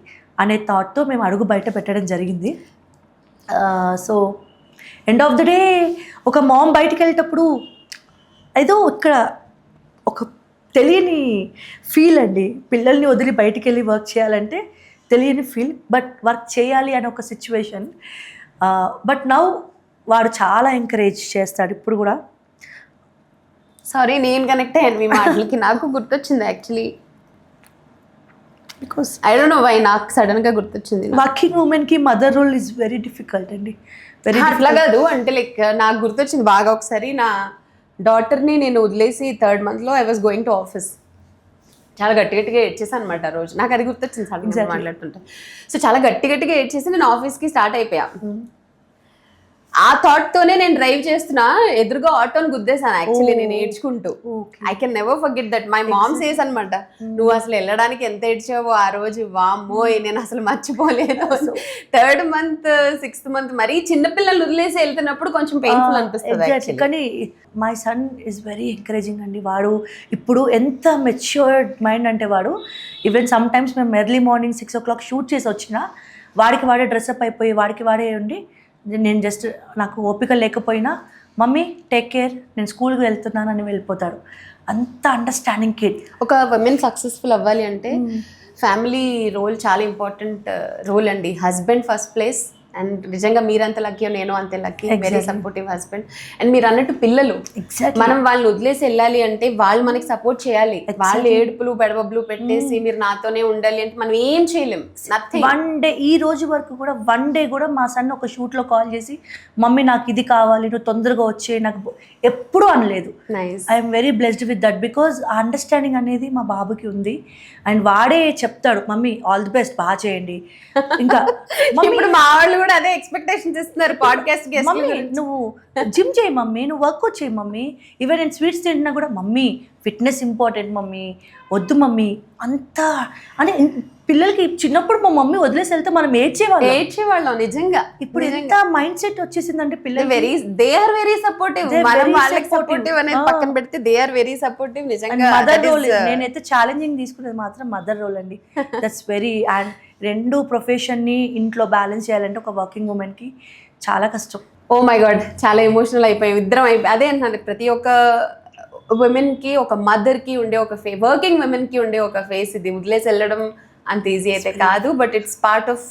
అనే థాట్తో మేము అడుగు బయట పెట్టడం జరిగింది. So end of the day ఒక మామ్ బయటికి వెళ్ళేటప్పుడు ఏదో ఇక్కడ ఒక తెలియని ఫీల్ అండి. పిల్లల్ని వదిలి బయటికి వెళ్ళి వర్క్ చేయాలంటే తెలియని ఫీల్, బట్ వర్క్ చేయాలి అనే ఒక సిచ్యువేషన్. బట్ నౌ వాడు చాలా ఎంకరేజ్ చేస్తాడు ఇప్పుడు కూడా. సారీ, నేను కనెక్ట్ అయ్యాను మీ మాటలకి. నాకు గుర్తొచ్చింది actually, because I don't know why నాకు సడన్గా గుర్తొచ్చింది. వర్కింగ్ ఉమెన్కి mother role is very difficult అండి. వెరీ అట్లా కాదు అంటే లైక్ నాకు గుర్తొచ్చింది బాగా. ఒకసారి నా డాటర్ని నేను వదిలేసి 3rd month I was going to office. చాలా గట్టిగా ఏడ్చేసాను అనమాట ఆ రోజు. నాకు అది గుర్తొచ్చింది సడన్గా మాట్లాడుతుంటే. సో చాలా గట్టిగా ఏడ్చేసి నేను ఆఫీస్కి స్టార్ట్ అయిపోయా. ఆ థాట్తోనే నేను డ్రైవ్ చేస్తున్నా, ఎదురుగా ఆటోని గుద్దేశాను యాక్చువల్లీ నేను ఏడ్చుకుంటూ. I can never forget that. My mom says అనమాట, నువ్వు అసలు వెళ్ళడానికి ఎంత ఏడ్చావో ఆ రోజు, వామ్మో నేను అసలు మర్చిపోలేను. 3rd month 6th month మరీ చిన్నపిల్లలు వదిలేసి వెళ్తున్నప్పుడు కొంచెం పెయిన్ఫుల్ అనిపిస్తుంది. కానీ my son is very encouraging అండి. వాడు ఇప్పుడు ఎంత మెచ్యూర్డ్ మైండ్ అంటే వాడు ఈవెన్ సమ్ టైమ్స్ మేము ఎర్లీ మార్నింగ్ 6 o'clock షూట్ చేసి వచ్చినా వాడికి వాడే డ్రెస్అప్ అయిపోయి వాడికి వాడే ఉండి, నేను జస్ట్ నాకు ఓపిక లేకపోయినా మమ్మీ టేక్ కేర్ నేను స్కూల్కి వెళ్తున్నానని వెళ్ళిపోతాడు. అంత అండర్స్టాండింగ్ కిడ్. ఒక విమెన్ సక్సెస్ఫుల్ అవ్వాలి అంటే ఫ్యామిలీ రోల్ చాలా ఇంపార్టెంట్ రోల్ అండి. Husband first place. అండ్ నిజంగా మీరంత లక్కీ, నేను అంతే lucky. Very supportive husband. And మీరు అన్నట్టు పిల్లలు, మనం వాళ్ళని వదిలేసి వెళ్ళాలి అంటే వాళ్ళు మనకి సపోర్ట్ చేయాలి. వాళ్ళు ఏడుపులు బెడబబ్లు పెట్టేసి మీరు నాతోనే ఉండాలి అంటే మనం ఏం చేయలేం. వన్ డే ఈ రోజు వరకు కూడా వన్ డే కూడా మా సన్ ఒక షూట్లో కాల్ చేసి మమ్మీ నాకు ఇది కావాలి, నువ్వు తొందరగా వచ్చే, నాకు ఎప్పుడూ అనలేదు. I'm very blessed with that. Because ఆ అండర్స్టాండింగ్ అనేది మా బాబుకి ఉంది. అండ్ వాడే చెప్తాడు మమ్మీ ఆల్ ది బెస్ట్, బాగా చేయండి. ఇంకా ఇప్పుడు మా వాళ్ళు కూడా అదే ఎక్స్పెక్టేషన్స్ ఇస్తున్నారు పాడ్కాస్ట్ కి. మమ్మీ నువ్వు జిమ్ చేయి మమ్మీ, నువ్వు వర్కౌట్ చేయి మమ్మీ. ఈవెన్ నేను స్వీట్స్ తింటున్నా కూడా మమ్మీ ఫిట్నెస్ ఇంపార్టెంట్ మమ్మీ, వద్దు మమ్మీ అంతా అని. పిల్లలకి చిన్నప్పుడు మా మమ్మీ వదిలేసి వెళ్తే మనం ఏడ్చేవాళ్ళం నిజంగా. ఇప్పుడు ఎంత మైండ్ సెట్ వచ్చేసిందంటే పిల్లలు దే ఆర్ వెరీ సపోర్టివ్. మనం వాళ్ళకి సపోర్టివ్ అనేది పక్కన పెడితే దే ఆర్ వెరీ సపోర్టివ్. నిజంగా మదర్ రోల్ నేనైతే ఛాలెంజింగ్ తీసుకునేది మాత్రం మదర్ రోల్ అండి. That's very. అండ్ రెండు ప్రొఫెషన్ని ఇంట్లో బ్యాలెన్స్ చేయాలంటే ఒక వర్కింగ్ ఉమెన్కి చాలా కష్టం. ఓ మై గాడ్, చాలా ఎమోషనల్ అయిపోయాం ఇద్దరం. అదే అంటున్నాను, ప్రతి ఒక్క ఉమెన్కి, ఒక మదర్కి ఉండే ఒక వర్కింగ్ ఉమెన్కి ఉండే ఒక ఫేస్ ఇది. వదిలేసి వెళ్ళడం అంత ఈజీ అయితే కాదు, but it's part of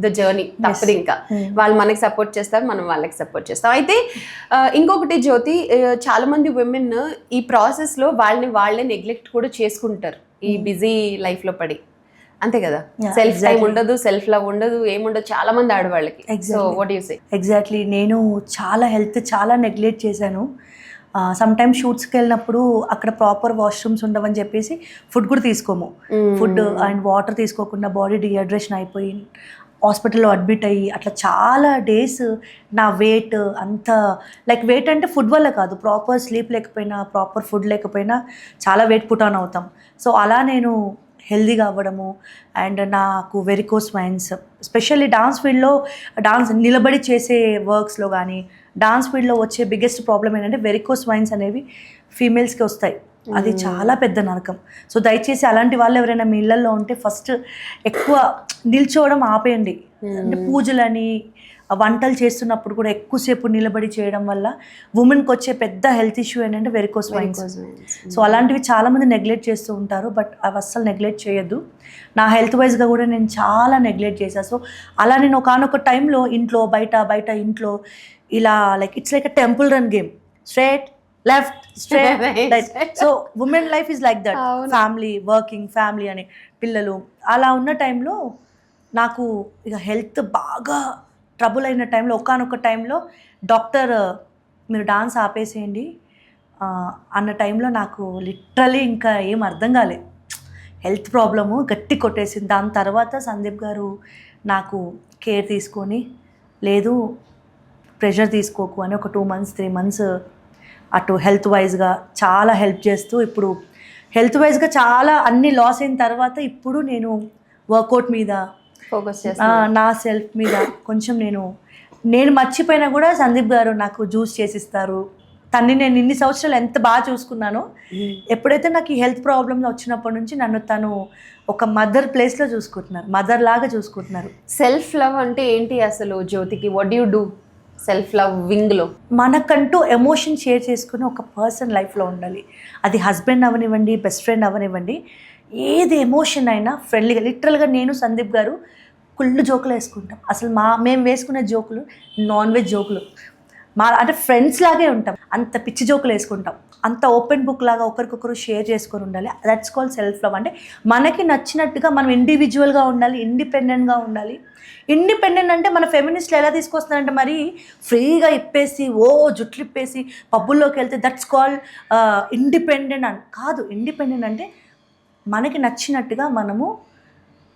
the journey. తప్పదు, ఇంకా వాళ్ళు మనకి సపోర్ట్ చేస్తారు, మనం వాళ్ళకి సపోర్ట్ చేస్తాం. అయితే ఇంకొకటి జ్యోతి, చాలా మంది విమెన్ ఈ ప్రాసెస్లో వాళ్ళే నెగ్లెక్ట్ కూడా చేసుకుంటారు ఈ బిజీ లైఫ్లో పడి. అంతే కదా, సెల్ఫ్ టైం ఉండదు, సెల్ఫ్ లవ్ ఉండదు, ఏముండదు చాలా మంది ఆడవాళ్ళకి. So what you say? Exactly. నేను చాలా హెల్త్ చాలా నెగ్లెక్ట్ చేశాను. సమ్ టైమ్స్ షూట్స్కి వెళ్ళినప్పుడు అక్కడ ప్రాపర్ వాష్రూమ్స్ ఉండవని చెప్పేసి ఫుడ్ కూడా తీసుకోము. ఫుడ్ అండ్ వాటర్ తీసుకోకుండా బాడీ డిహైడ్రేషన్ అయిపోయి హాస్పిటల్లో అడ్మిట్ అయ్యి అట్లా చాలా డేస్ నా వెయిట్ అంత లైక్ వెయిట్ అంటే ఫుడ్ వల్ల కాదు, ప్రాపర్ స్లీప్ లేకపోయినా ప్రాపర్ ఫుడ్ లేకపోయినా చాలా వెయిట్ పుట్ ఆన్ అవుతాం. సో అలా నేను హెల్దీగా అవ్వడము అండ్ నాకు వెరికోస్ వైన్స్, స్పెషల్లీ డాన్స్ ఫీల్డ్లో డాన్స్ నిలబడి చేసే వర్క్స్లో కానీ డాన్స్ ఫీల్డ్లో వచ్చే బిగ్గెస్ట్ ప్రాబ్లం ఏంటంటే వెరికోస్ వైన్స్ అనేవి ఫీమేల్స్కి వస్తాయి. అది చాలా పెద్ద నరకం. సో దయచేసి అలాంటి వాళ్ళు ఎవరైనా మీ ఇళ్ళల్లో ఉంటే ఫస్ట్ ఎక్కువ నిల్చోవడం ఆపేయండి. అంటే పూజలని వంటలు చేస్తున్నప్పుడు కూడా ఎక్కువసేపు నిలబడి చేయడం వల్ల ఉమెన్కి వచ్చే పెద్ద హెల్త్ ఇష్యూ ఏంటంటే వెరికోస్ వైన్స్. సో అలాంటివి చాలామంది నెగ్లెక్ట్ చేస్తూ ఉంటారు, బట్ అవి అస్సలు నెగ్లెక్ట్ చేయొద్దు. నా హెల్త్ వైజ్గా కూడా నేను చాలా నెగ్లెక్ట్ చేశాను. సో అలా నేను ఒకనొక టైంలో ఇంట్లో బయట ఇంట్లో ఇలా like it's like a temple Run game, straight left straight right. So women life is like that, family working family అనే పిల్లలు. అలా ఉన్న టైంలో నాకు ఇక హెల్త్ బాగా ట్రబుల్ అయిన టైంలో ఒకానొక టైంలో డాక్టర్ మీరు డాన్స్ ఆపేసేయండి అన్న టైంలో నాకు లిటరలీ ఇంకా ఏం అర్థం కాలేదు, హెల్త్ ప్రాబ్లము గట్టి కొట్టేసింది. దాని తర్వాత సందీప్ గారు నాకు కేర్ తీసుకొని లేదు ప్రెషర్ తీసుకోకు అని ఒక 2 months 3 months అటు హెల్త్ వైజ్గా చాలా హెల్ప్ చేస్తూ, ఇప్పుడు హెల్త్ వైజ్గా చాలా అన్ని లాస్ అయిన తర్వాత ఇప్పుడు నేను వర్కౌట్ మీద ఫోకస్ నా సెల్ఫ్ మీద కొంచెం నేను మర్చిపోయినా కూడా సందీప్ గారు నాకు జ్యూస్ చేసిస్తారు. తన్ని నేను ఇన్ని సంవత్సరాలు ఎంత బాగా చూసుకున్నానో, ఎప్పుడైతే నాకు ఈ హెల్త్ ప్రాబ్లమ్స్ వచ్చినప్పటి నుంచి నన్ను తను ఒక మదర్ ప్లేస్లో చూసుకుంటున్నారు, మదర్ లాగా చూసుకుంటున్నారు. సెల్ఫ్ లవ్ అంటే ఏంటి అసలు జ్యోతికి? What you do self love వింగ్లో? మనకంటూ ఎమోషన్ షేర్ చేసుకుని ఒక పర్సన్ లైఫ్లో ఉండాలి. అది హస్బెండ్ అవనివ్వండి, బెస్ట్ ఫ్రెండ్ అవనివ్వండి, ఏది ఎమోషన్ అయినా ఫ్రెండ్లీగా. లిటరల్గా నేను సందీప్ గారు కుళ్ళు జోకులు వేసుకుంటాం. అసలు మేము వేసుకునే జోకులు నాన్ వెజ్ జోకులు, అంటే ఫ్రెండ్స్ లాగే ఉంటాం. అంత పిచ్చి జోకులు వేసుకుంటాం, అంత ఓపెన్ బుక్ లాగా ఒకరికొకరు షేర్ చేసుకొని ఉండాలి. That's called self love. అంటే మనకి నచ్చినట్టుగా మనం ఇండివిజువల్గా ఉండాలి, ఇండిపెండెంట్గా ఉండాలి. ఇండిపెండెంట్ అంటే మన ఫెమినిస్ట్లు ఎలా తీసుకొస్తున్నారంటే మరి ఫ్రీగా ఇప్పేసి జుట్లు ఇప్పేసి పబ్బుల్లోకి వెళ్తే దట్స్ కాల్డ్ ఇండిపెండెంట్ అని కాదు. ఇండిపెండెంట్ అంటే మనకి నచ్చినట్టుగా మనము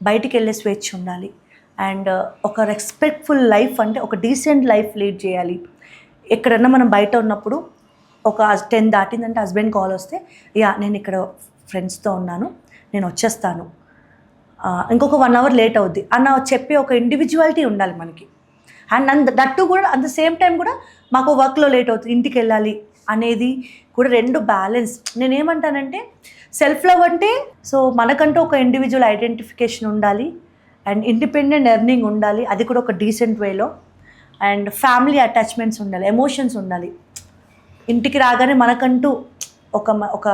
బయటికి వెళ్ళే స్వేచ్ఛ ఉండాలి. అండ్ ఒక రెస్పెక్ట్ఫుల్ లైఫ్ అంటే ఒక డీసెంట్ లైఫ్ లీడ్ చేయాలి. ఎక్కడన్నా మనం బయట ఉన్నప్పుడు ఒక 10 దాటిందంటే హస్బెండ్ కాల్ వస్తే నేను ఇక్కడ ఫ్రెండ్స్తో ఉన్నాను, నేను వచ్చేస్తాను, ఇంకొక 1 hour లేట్ అవుద్ది అన్న చెప్పి ఒక ఇండివిజువాలిటీ ఉండాలి మనకి. అండ్ దట్టు కూడా అట్ ద సేమ్ టైం కూడా మాకు వర్క్లో లేట్ అవుతుంది, ఇంటికి వెళ్ళాలి అనేది కూడా 2 బ్యాలెన్స్. నేనేమంటానంటే సెల్ఫ్ లవ్ అంటే సో మనకంటూ ఒక ఇండివిజువల్ ఐడెంటిఫికేషన్ ఉండాలి అండ్ ఇండిపెండెంట్ ఎర్నింగ్ ఉండాలి, అది కూడా ఒక డీసెంట్ వేలో. అండ్ ఫ్యామిలీ అటాచ్మెంట్స్ ఉండాలి, ఎమోషన్స్ ఉండాలి. ఇంటికి రాగానే మనకంటూ ఒక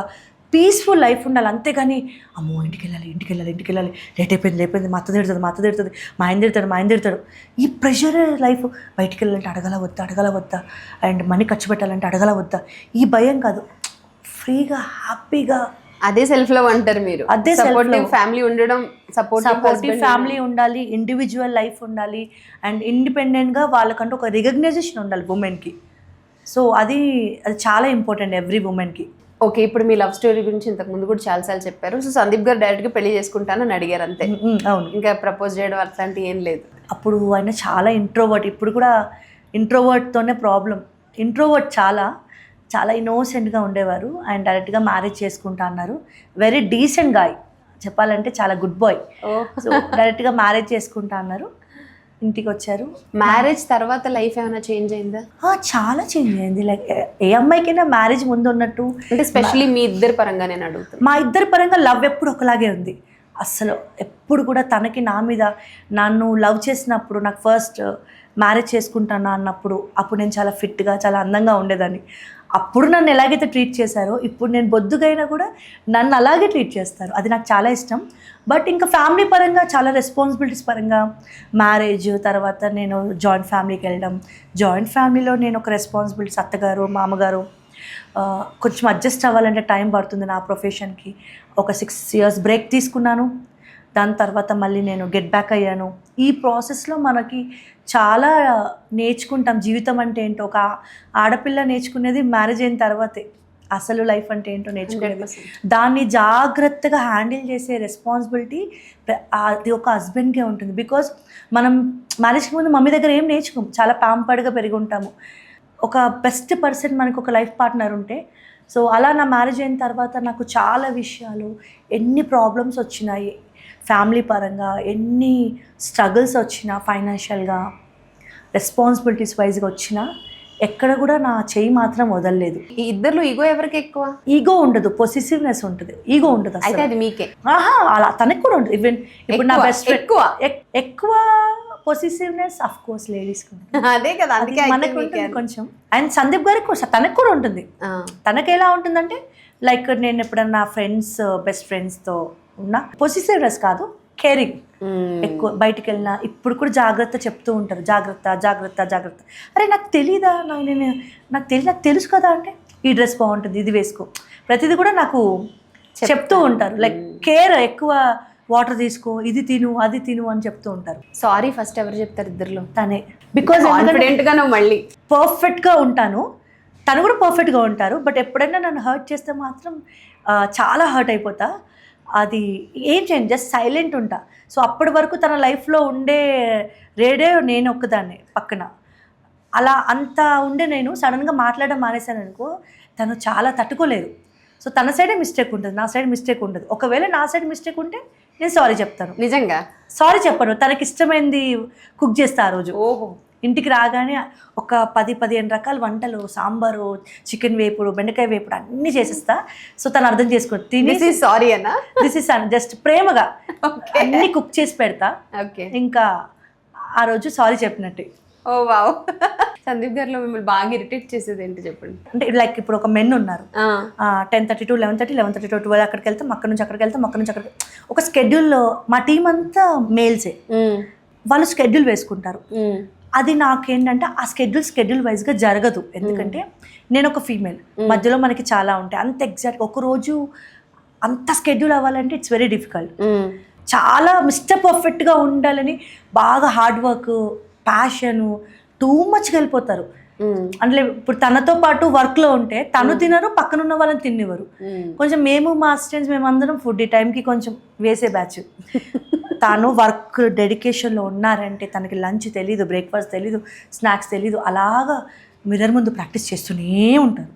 పీస్ఫుల్ లైఫ్ ఉండాలి. అంతేగాని అమ్మో ఇంటికి వెళ్ళాలి లేట్ అయిపోయింది మా అత్త తిడుతుంది మా ఆయన తిడతాడు ఈ ప్రెషర్ లైఫ్. బయటికి వెళ్ళాలంటే అడగల వద్దా అండ్ మనీ ఖర్చు పెట్టాలంటే అడగల వద్దా, ఈ భయం కాదు. ఫ్రీగా హ్యాపీగా, అదే సెల్ఫ్ లవ్ అంటారు మీరు. అదే సపోర్టివ్ ఫ్యామిలీ ఉండడం, సపోర్టివ్ ఫ్యామిలీ ఉండాలి, ఇండివిజువల్ లైఫ్ ఉండాలి అండ్ ఇండిపెండెంట్గా వాళ్ళకంటూ ఒక రికగ్నైజేషన్ ఉండాలి ఉమెన్కి. సో అది చాలా ఇంపార్టెంట్ ఎవ్రీ ఉమెన్కి. ఓకే, ఇప్పుడు మీ లవ్ స్టోరీ గురించి ఇంతకు ముందు కూడా చాలాసార్లు చెప్పారు. సో సందీప్ గారు డైరెక్ట్గా పెళ్లి చేసుకుంటానని అడిగారు అంతే. అవును, ఇంకా ప్రపోజ్ చేయడం అట్లాంటివి ఏం లేదు. అప్పుడు ఆయన చాలా ఇంట్రోవర్ట్, ఇప్పుడు కూడా ఇంట్రోవర్ట్తోనే ప్రాబ్లం. ఇంట్రోవర్ట్ చాలా ఇన్నోసెంట్గా ఉండేవారు. ఆయన డైరెక్ట్గా మ్యారేజ్ చేసుకుంటా అన్నారు. వెరీ డీసెంట్ గాయ్, చెప్పాలంటే చాలా గుడ్ బాయ్. సో డైరెక్ట్గా మ్యారేజ్ చేసుకుంటా అన్నారు, ఇంటికి వచ్చారు. మ్యారేజ్ తర్వాత లైఫ్ ఏమైనా చేంజ్ అయిందా? చాలా చేంజ్ అయింది. లైక్ ఏ అమ్మాయికైనా మ్యారేజ్ ముందు ఉన్నట్టు, అంటే స్పెషల్లీ మీ ఇద్దరి పరంగా నేను అడుగుతాను. మా ఇద్దరి పరంగా లవ్ ఎప్పుడు ఒకలాగే ఉంది. అసలు ఎప్పుడు కూడా తనకి నా మీద, నన్ను లవ్ చేసినప్పుడు నాకు ఫస్ట్ మ్యారేజ్ చేసుకుంటానా అన్నప్పుడు అప్పుడు నేను చాలా ఫిట్గా చాలా అందంగా ఉండేదాన్ని. అప్పుడు నన్ను ఎలాగైతే ట్రీట్ చేశారో ఇప్పుడు నేను బొద్దుగైనా కూడా నన్ను అలాగే ట్రీట్ చేస్తారు. అది నాకు చాలా ఇష్టం. బట్ ఇంకా ఫ్యామిలీ పరంగా చాలా రెస్పాన్సిబిలిటీస్ పరంగా మ్యారేజ్ తర్వాత నేను జాయింట్ ఫ్యామిలీకి వెళ్ళడం, జాయింట్ ఫ్యామిలీలో నేను ఒక రెస్పాన్సిబిలిటీస్, అత్తగారు మామగారు, కొంచెం అడ్జస్ట్ అవ్వాలంటే టైం పడుతుంది. నా ప్రొఫెషన్కి ఒక 6 years బ్రేక్ తీసుకున్నాను. దాని తర్వాత మళ్ళీ నేను గెట్ బ్యాక్ అయ్యాను. ఈ ప్రాసెస్లో మనకి చాలా నేర్చుకుంటాం జీవితం అంటే ఏంటో. ఒక ఆడపిల్ల నేర్చుకునేది మ్యారేజ్ అయిన తర్వాతే. అసలు లైఫ్ అంటే ఏంటో నేర్చుకునేది. 100%. దాన్ని జాగ్రత్తగా హ్యాండిల్ చేసే రెస్పాన్సిబిలిటీ అది ఒక హస్బెండ్కే ఉంటుంది. బికాజ్ మనం మ్యారేజ్కి ముందు మమ్మీ దగ్గర ఏం నేర్చుకోము, చాలా ప్యాంపర్డ్గా పెరిగి ఉంటాము. ఒక బెస్ట్ పర్సన్ మనకు ఒక లైఫ్ పార్ట్నర్ ఉంటే, సో అలా నా మ్యారేజ్ అయిన తర్వాత నాకు చాలా విషయాలు, ఎన్ని ప్రాబ్లమ్స్ వచ్చినాయి ఫ్యామిలీ పరంగా, ఎన్ని స్ట్రగుల్స్ వచ్చినా, ఫైనాన్షియల్గా రెస్పాన్సిబిలిటీస్ వైజ్గా వచ్చినా ఎక్కడ కూడా నా చెయ్యి మాత్రం వదలలేదు. ఈ ఇద్దరు ఈగో ఎవరికి ఎక్కువ? ఈగో ఉండదు, పొసెసివ్నెస్ ఉంటుంది, ఈగో ఉండదు అయితే అసలు. అది మీకే. ఆహా, అలా తనకు కూడా ఉంటుంది. ఈవెన్ ఇప్పుడు నా ఎక్కువ, బెస్ట్ ఫ్రెండ్ ఎక్కువ. ఎక్కువ పొసెసివ్నెస్ అఫ్ కోర్స్ లేడీస్కి ఉంటుంది, అదే కదా, అందుకే అది అయితే మనకు మీకే. ఉంటుంది కొంచెం. అండ్ సందీప్ గారికి కూడా తనకు కూడా ఉంటుంది. ఆ, తనకు ఎలా ఉంటుందంటే, లైక్ నేను ఎప్పుడన్నా ఫ్రెండ్స్ బెస్ట్ ఫ్రెండ్స్తో ఉన్నా పొసెసివ్నెస్ కాదు, కేరింగ్ ఎక్కువ. బయటికి వెళ్ళినా ఇప్పుడు కూడా జాగ్రత్త చెప్తూ ఉంటారు, జాగ్రత్త జాగ్రత్త జాగ్రత్త. అరే నాకు తెలీదా, నాకు తెలుసు కదా అంటే, ఈ డ్రెస్ బాగుంటుంది, ఇది వేసుకో, ప్రతిదీ కూడా నాకు చెప్తూ ఉంటారు. లైక్ కేర్ ఎక్కువ, వాటర్ తీసుకో, ఇది తిను, అది తిను అని చెప్తూ ఉంటారు. సారీ ఫస్ట్ ఎవరు చెప్తారు ఇద్దరులో? తనే. బికాజ్ కాన్ఫిడెంట్ గా నువ్వు మళ్ళీ పర్ఫెక్ట్గా ఉంటాను, తను కూడా పర్ఫెక్ట్గా ఉంటారు. బట్ ఎప్పుడైనా నన్ను హర్ట్ చేస్తే మాత్రం చాలా హర్ట్ అయిపోతా. అది ఏం చేయండి, జస్ట్ సైలెంట్ ఉంటా. సో అప్పటి వరకు తన లైఫ్లో ఉండే రేడే నేను ఒక్కదాన్ని పక్కన. అలా అంత ఉండే నేను సడన్గా మాట్లాడడం మానేశాను అనుకో, తను చాలా తట్టుకోలేదు. సో తన సైడే మిస్టేక్ ఉంటుంది, నా సైడ్ మిస్టేక్ ఉండదు. ఒకవేళ నా సైడ్ మిస్టేక్ ఉంటే నేను సారీ చెప్తాను. నిజంగా సారీ చెప్పను, తనకి ఇష్టమైంది కుక్ చేస్తా ఆ రోజు. ఓహో, ఇంటికి రాగానే ఒక 10-15 రకాల వంటలు, సాంబారు, చికెన్ వేపుడు, బెండకాయ వేపుడు అన్నీ చేసేస్తా. సో తను అర్థం చేసుకుంది, తినేసి సారీ అన్నా. దిస్ ఇస్ జస్ట్ ప్రేమగా అన్నీ కుక్ చేసి పెడతా. ఓకే, ఇంకా ఆ రోజు సారీ చెప్పినట్టే. ఓ వావ్. సందీప్ గారిలో మిమ్మల్ని బాగా ఇరిటేట్ చేసేది ఏంటి చెప్పండి? అంటే లైక్ ఇప్పుడు ఒక మెన్ ఉన్నారు, 10:30 to 11:30, 11:30 to 12 అక్కడికి వెళ్తాం, అక్కడి నుంచి అక్కడికి వెళ్తాం, అక్కడి నుంచి అక్కడికి. ఒక స్కెడ్యూల్లో మా టీం అంతా మేల్సే, వాళ్ళు స్కెడ్యూల్ వేసుకుంటారు. అది నాకేంటంటే ఆ స్కెడ్యూల్ వైజ్గా జరగదు. ఎందుకంటే నేను ఒక ఫీమేల్, మధ్యలో మనకి చాలా ఉంటాయి. అంత ఎగ్జాక్ట్ ఒకరోజు అంత స్కెడ్యూల్ అవ్వాలంటే ఇట్స్ వెరీ డిఫికల్ట్. చాలా మిస్టర్ పర్ఫెక్ట్గా ఉండాలని బాగా హార్డ్ వర్క్, ప్యాషను, టూ మచ్గా వెళ్ళిపోతారు. అంటే ఇప్పుడు తనతో పాటు వర్క్లో ఉంటే తను తినరు, పక్కన ఉన్న వాళ్ళని తినివ్వరు. కొంచెం మేము మా అసిస్టెంట్స్ మేమందరం ఫుడ్ ఈ టైంకి కొంచెం వేసే బ్యాచ్. తను వర్క్ డెడికేషన్లో ఉన్నారంటే తనకి లంచ్ తెలీదు, బ్రేక్ఫాస్ట్ తెలీదు, స్నాక్స్ తెలీదు, అలాగా మిర్రర్ ముందు ప్రాక్టీస్ చేస్తూనే ఉంటారు.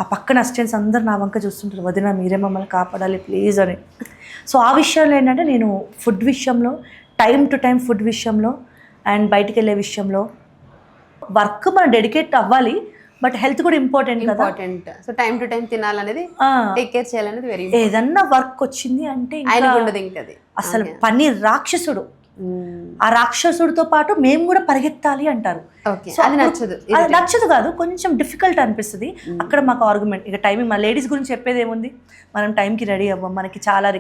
ఆ పక్కన అసిస్టెంట్స్ అందరు నా వంక చూస్తుంటారు, వదిన మీరే మమ్మల్ని కాపాడాలి ప్లీజ్ అని. సో ఆ విషయంలో ఏంటంటే నేను ఫుడ్ విషయంలో, టైం టు టైం ఫుడ్ విషయంలో, అండ్ బయటికి వెళ్ళే విషయంలో, వర్క్ మనం డెడికేట్ అవ్వాలి, బట్ హెల్త్ కూడా ఇంపార్టెంట్ కదా. Important. So time to time తినాలనేది, టేక్ కేర్ చేయాలనేది వెరీ ఏదన్నా వర్క్ వచ్చింది అంటే ఆయన ఉండదు ఇంకా అది. అసలు పని రాక్షసుడు. ఆ రాక్షసుడితో పాటు మేము కూడా పరిగెత్తాలి అంటారు. సో అది నచ్చదు, అది నచ్చదు కాదు, కొంచెం డిఫికల్ట్ అనిపిస్తుంది. అక్కడ మాకు ఆర్గ్యుమెంట్. ఇక టైమింగ్, మా లేడీస్ గురించి చెప్పేది ఏముంది, మనం టైంకి రెడీ అవ్వం, మనకి చాలా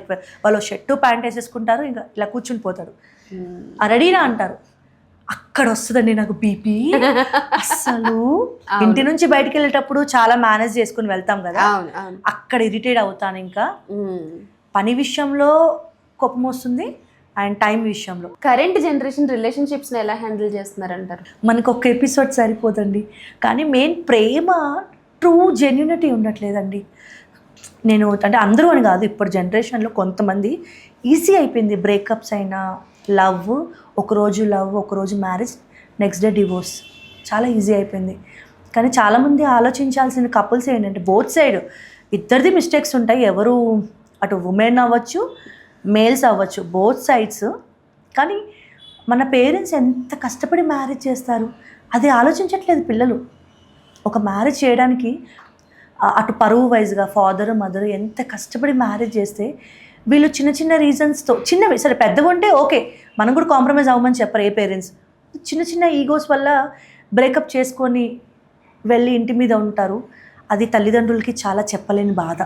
వాళ్ళు షర్టు ప్యాంట్ వేసేసుకుంటారు, ఇంకా ఇలా కూర్చుని పోతారు, రెడీనా అంటారు. అక్కడ వస్తుందండి నాకు బీపీ. అస్సలు ఇంటి నుంచి బయటికి వెళ్ళేటప్పుడు చాలా మేనేజ్ చేసుకుని వెళ్తాం కదా, అక్కడ ఇరిటేట్ అవుతాను. ఇంకా పని విషయంలో కోపం వస్తుంది, అండ్ టైం విషయంలో. కరెంట్ జనరేషన్ రిలేషన్షిప్స్ని ఎలా హ్యాండిల్ చేస్తున్నారంటారు? మనకు ఒక ఎపిసోడ్ సరిపోదండి, కానీ మెయిన్ ప్రేమ, ట్రూ జెన్యూనిటీ ఉండట్లేదండి. నేను అంటే అందరూ అని కాదు, ఇప్పుడు జనరేషన్లో కొంతమంది ఈజీ అయిపోయింది. బ్రేకప్స్ అయినా, లవ్, ఒకరోజు లవ్, ఒకరోజు మ్యారేజ్, నెక్స్ట్ డే డివోర్స్, చాలా ఈజీ అయిపోయింది. కానీ చాలామంది ఆలోచించాల్సిన కపుల్స్ ఏంటంటే, బోత్ సైడ్ ఇద్దరిది మిస్టేక్స్ ఉంటాయి. ఎవరు అటు ఉమెన్ అవ్వచ్చు, మేల్స్ అవ్వచ్చు, బోత్ సైడ్స్. కానీ మన పేరెంట్స్ ఎంత కష్టపడి మ్యారేజ్ చేస్తారు, అది ఆలోచించట్లేదు పిల్లలు. ఒక మ్యారేజ్ చేయడానికి అటు పరువు వైజ్గా ఫాదర్ మదర్ ఎంత కష్టపడి మ్యారేజ్ చేస్తే, వీళ్ళు చిన్న చిన్న రీజన్స్తో, చిన్నవి సరే పెద్దగా ఉంటే ఓకే, మనం కూడా కాంప్రమైజ్ అవ్వమని చెప్పరు ఏ పేరెంట్స్. చిన్న చిన్న ఈగోస్ వల్ల బ్రేకప్ చేసుకొని వెళ్ళి ఇంటి మీద ఉంటారు. అది తల్లిదండ్రులకి చాలా చెప్పలేని బాధ.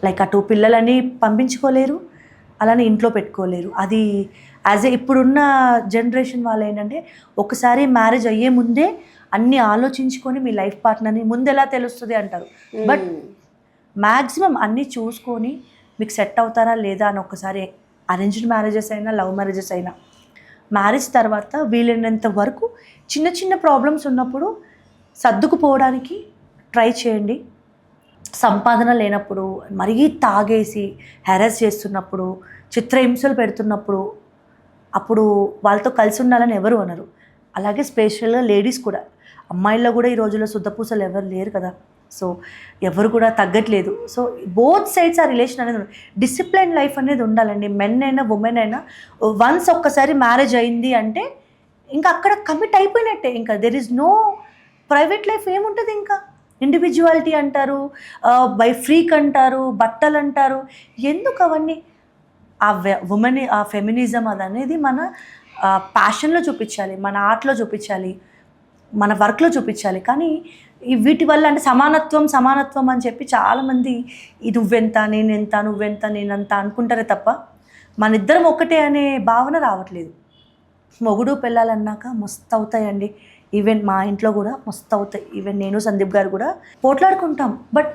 లైక్ అటు పిల్లలని పంపించుకోలేరు, అలానే ఇంట్లో పెట్టుకోలేరు. అది యాజ్ ఇప్పుడున్న జనరేషన్ వాళ్ళు ఏంటంటే, ఒకసారి మ్యారేజ్ అయ్యే ముందే అన్నీ ఆలోచించుకొని మీ లైఫ్ పార్ట్నర్ని ముందు ఎలా తెలుస్తుంది అంటారు. బట్ మ్యాక్సిమం అన్నీ చూసుకొని మీకు సెట్ అవుతారా లేదా అని ఒకసారి, అరేంజ్డ్ మ్యారేజెస్ అయినా లవ్ మ్యారేజెస్ అయినా, మ్యారేజ్ తర్వాత వీలైనంత వరకు చిన్న చిన్న ప్రాబ్లమ్స్ ఉన్నప్పుడు సర్దుకుపోవడానికి ట్రై చేయండి. సంపాదన లేనప్పుడు, మరీ తాగేసి హెరాస్ చేస్తున్నప్పుడు, చిత్రహింసలు పెడుతున్నప్పుడు, అప్పుడు వాళ్ళతో కలిసి ఉండాలని ఎవరు అనరు. అలాగే స్పెషల్గా లేడీస్ కూడా, అమ్మాయిల్లో కూడా ఈ రోజుల్లో శుద్ధపూసలు ఎవరు లేరు కదా. సో ఎవరు కూడా తగ్గట్లేదు. సో బోత్ సైడ్స్ ఆ రిలేషన్ అనేది డిసిప్లైన్ లైఫ్ అనేది ఉండాలండి. మెన్ అయినా ఉమెన్ అయినా వన్స్ ఒక్కసారి మ్యారేజ్ అయింది అంటే ఇంకా అక్కడ కమిట్ అయిపోయినట్టే. ఇంకా there is no private life ఏముంటుంది. ఇంకా ఇండివిజువాలిటీ అంటారు, బై ఫ్రీక్ అంటారు, బట్టలు అంటారు. ఎందుకు అవన్నీ? ఆ ఉమెన్ ఆ ఫెమినిజం అదనేది మన ప్యాషన్లో చూపించాలి, మన ఆర్ట్లో చూపించాలి, మన వర్క్లో చూపించాలి. కానీ వీటి వల్ల అంటే సమానత్వం అని చెప్పి చాలామంది నువ్వెంత నేనెంత, నువ్వెంత నేనంత అనుకుంటారే తప్ప మన ఇద్దరం ఒకటే అనే భావన రావట్లేదు. మొగుడు పెళ్ళాలన్నాక మస్తు అవుతాయండి. ఈవెన్ మా ఇంట్లో కూడా మస్తు అవుతాయి. ఈవెన్ నేను సందీప్ గారు కూడా పోట్లాడుకుంటాం. బట్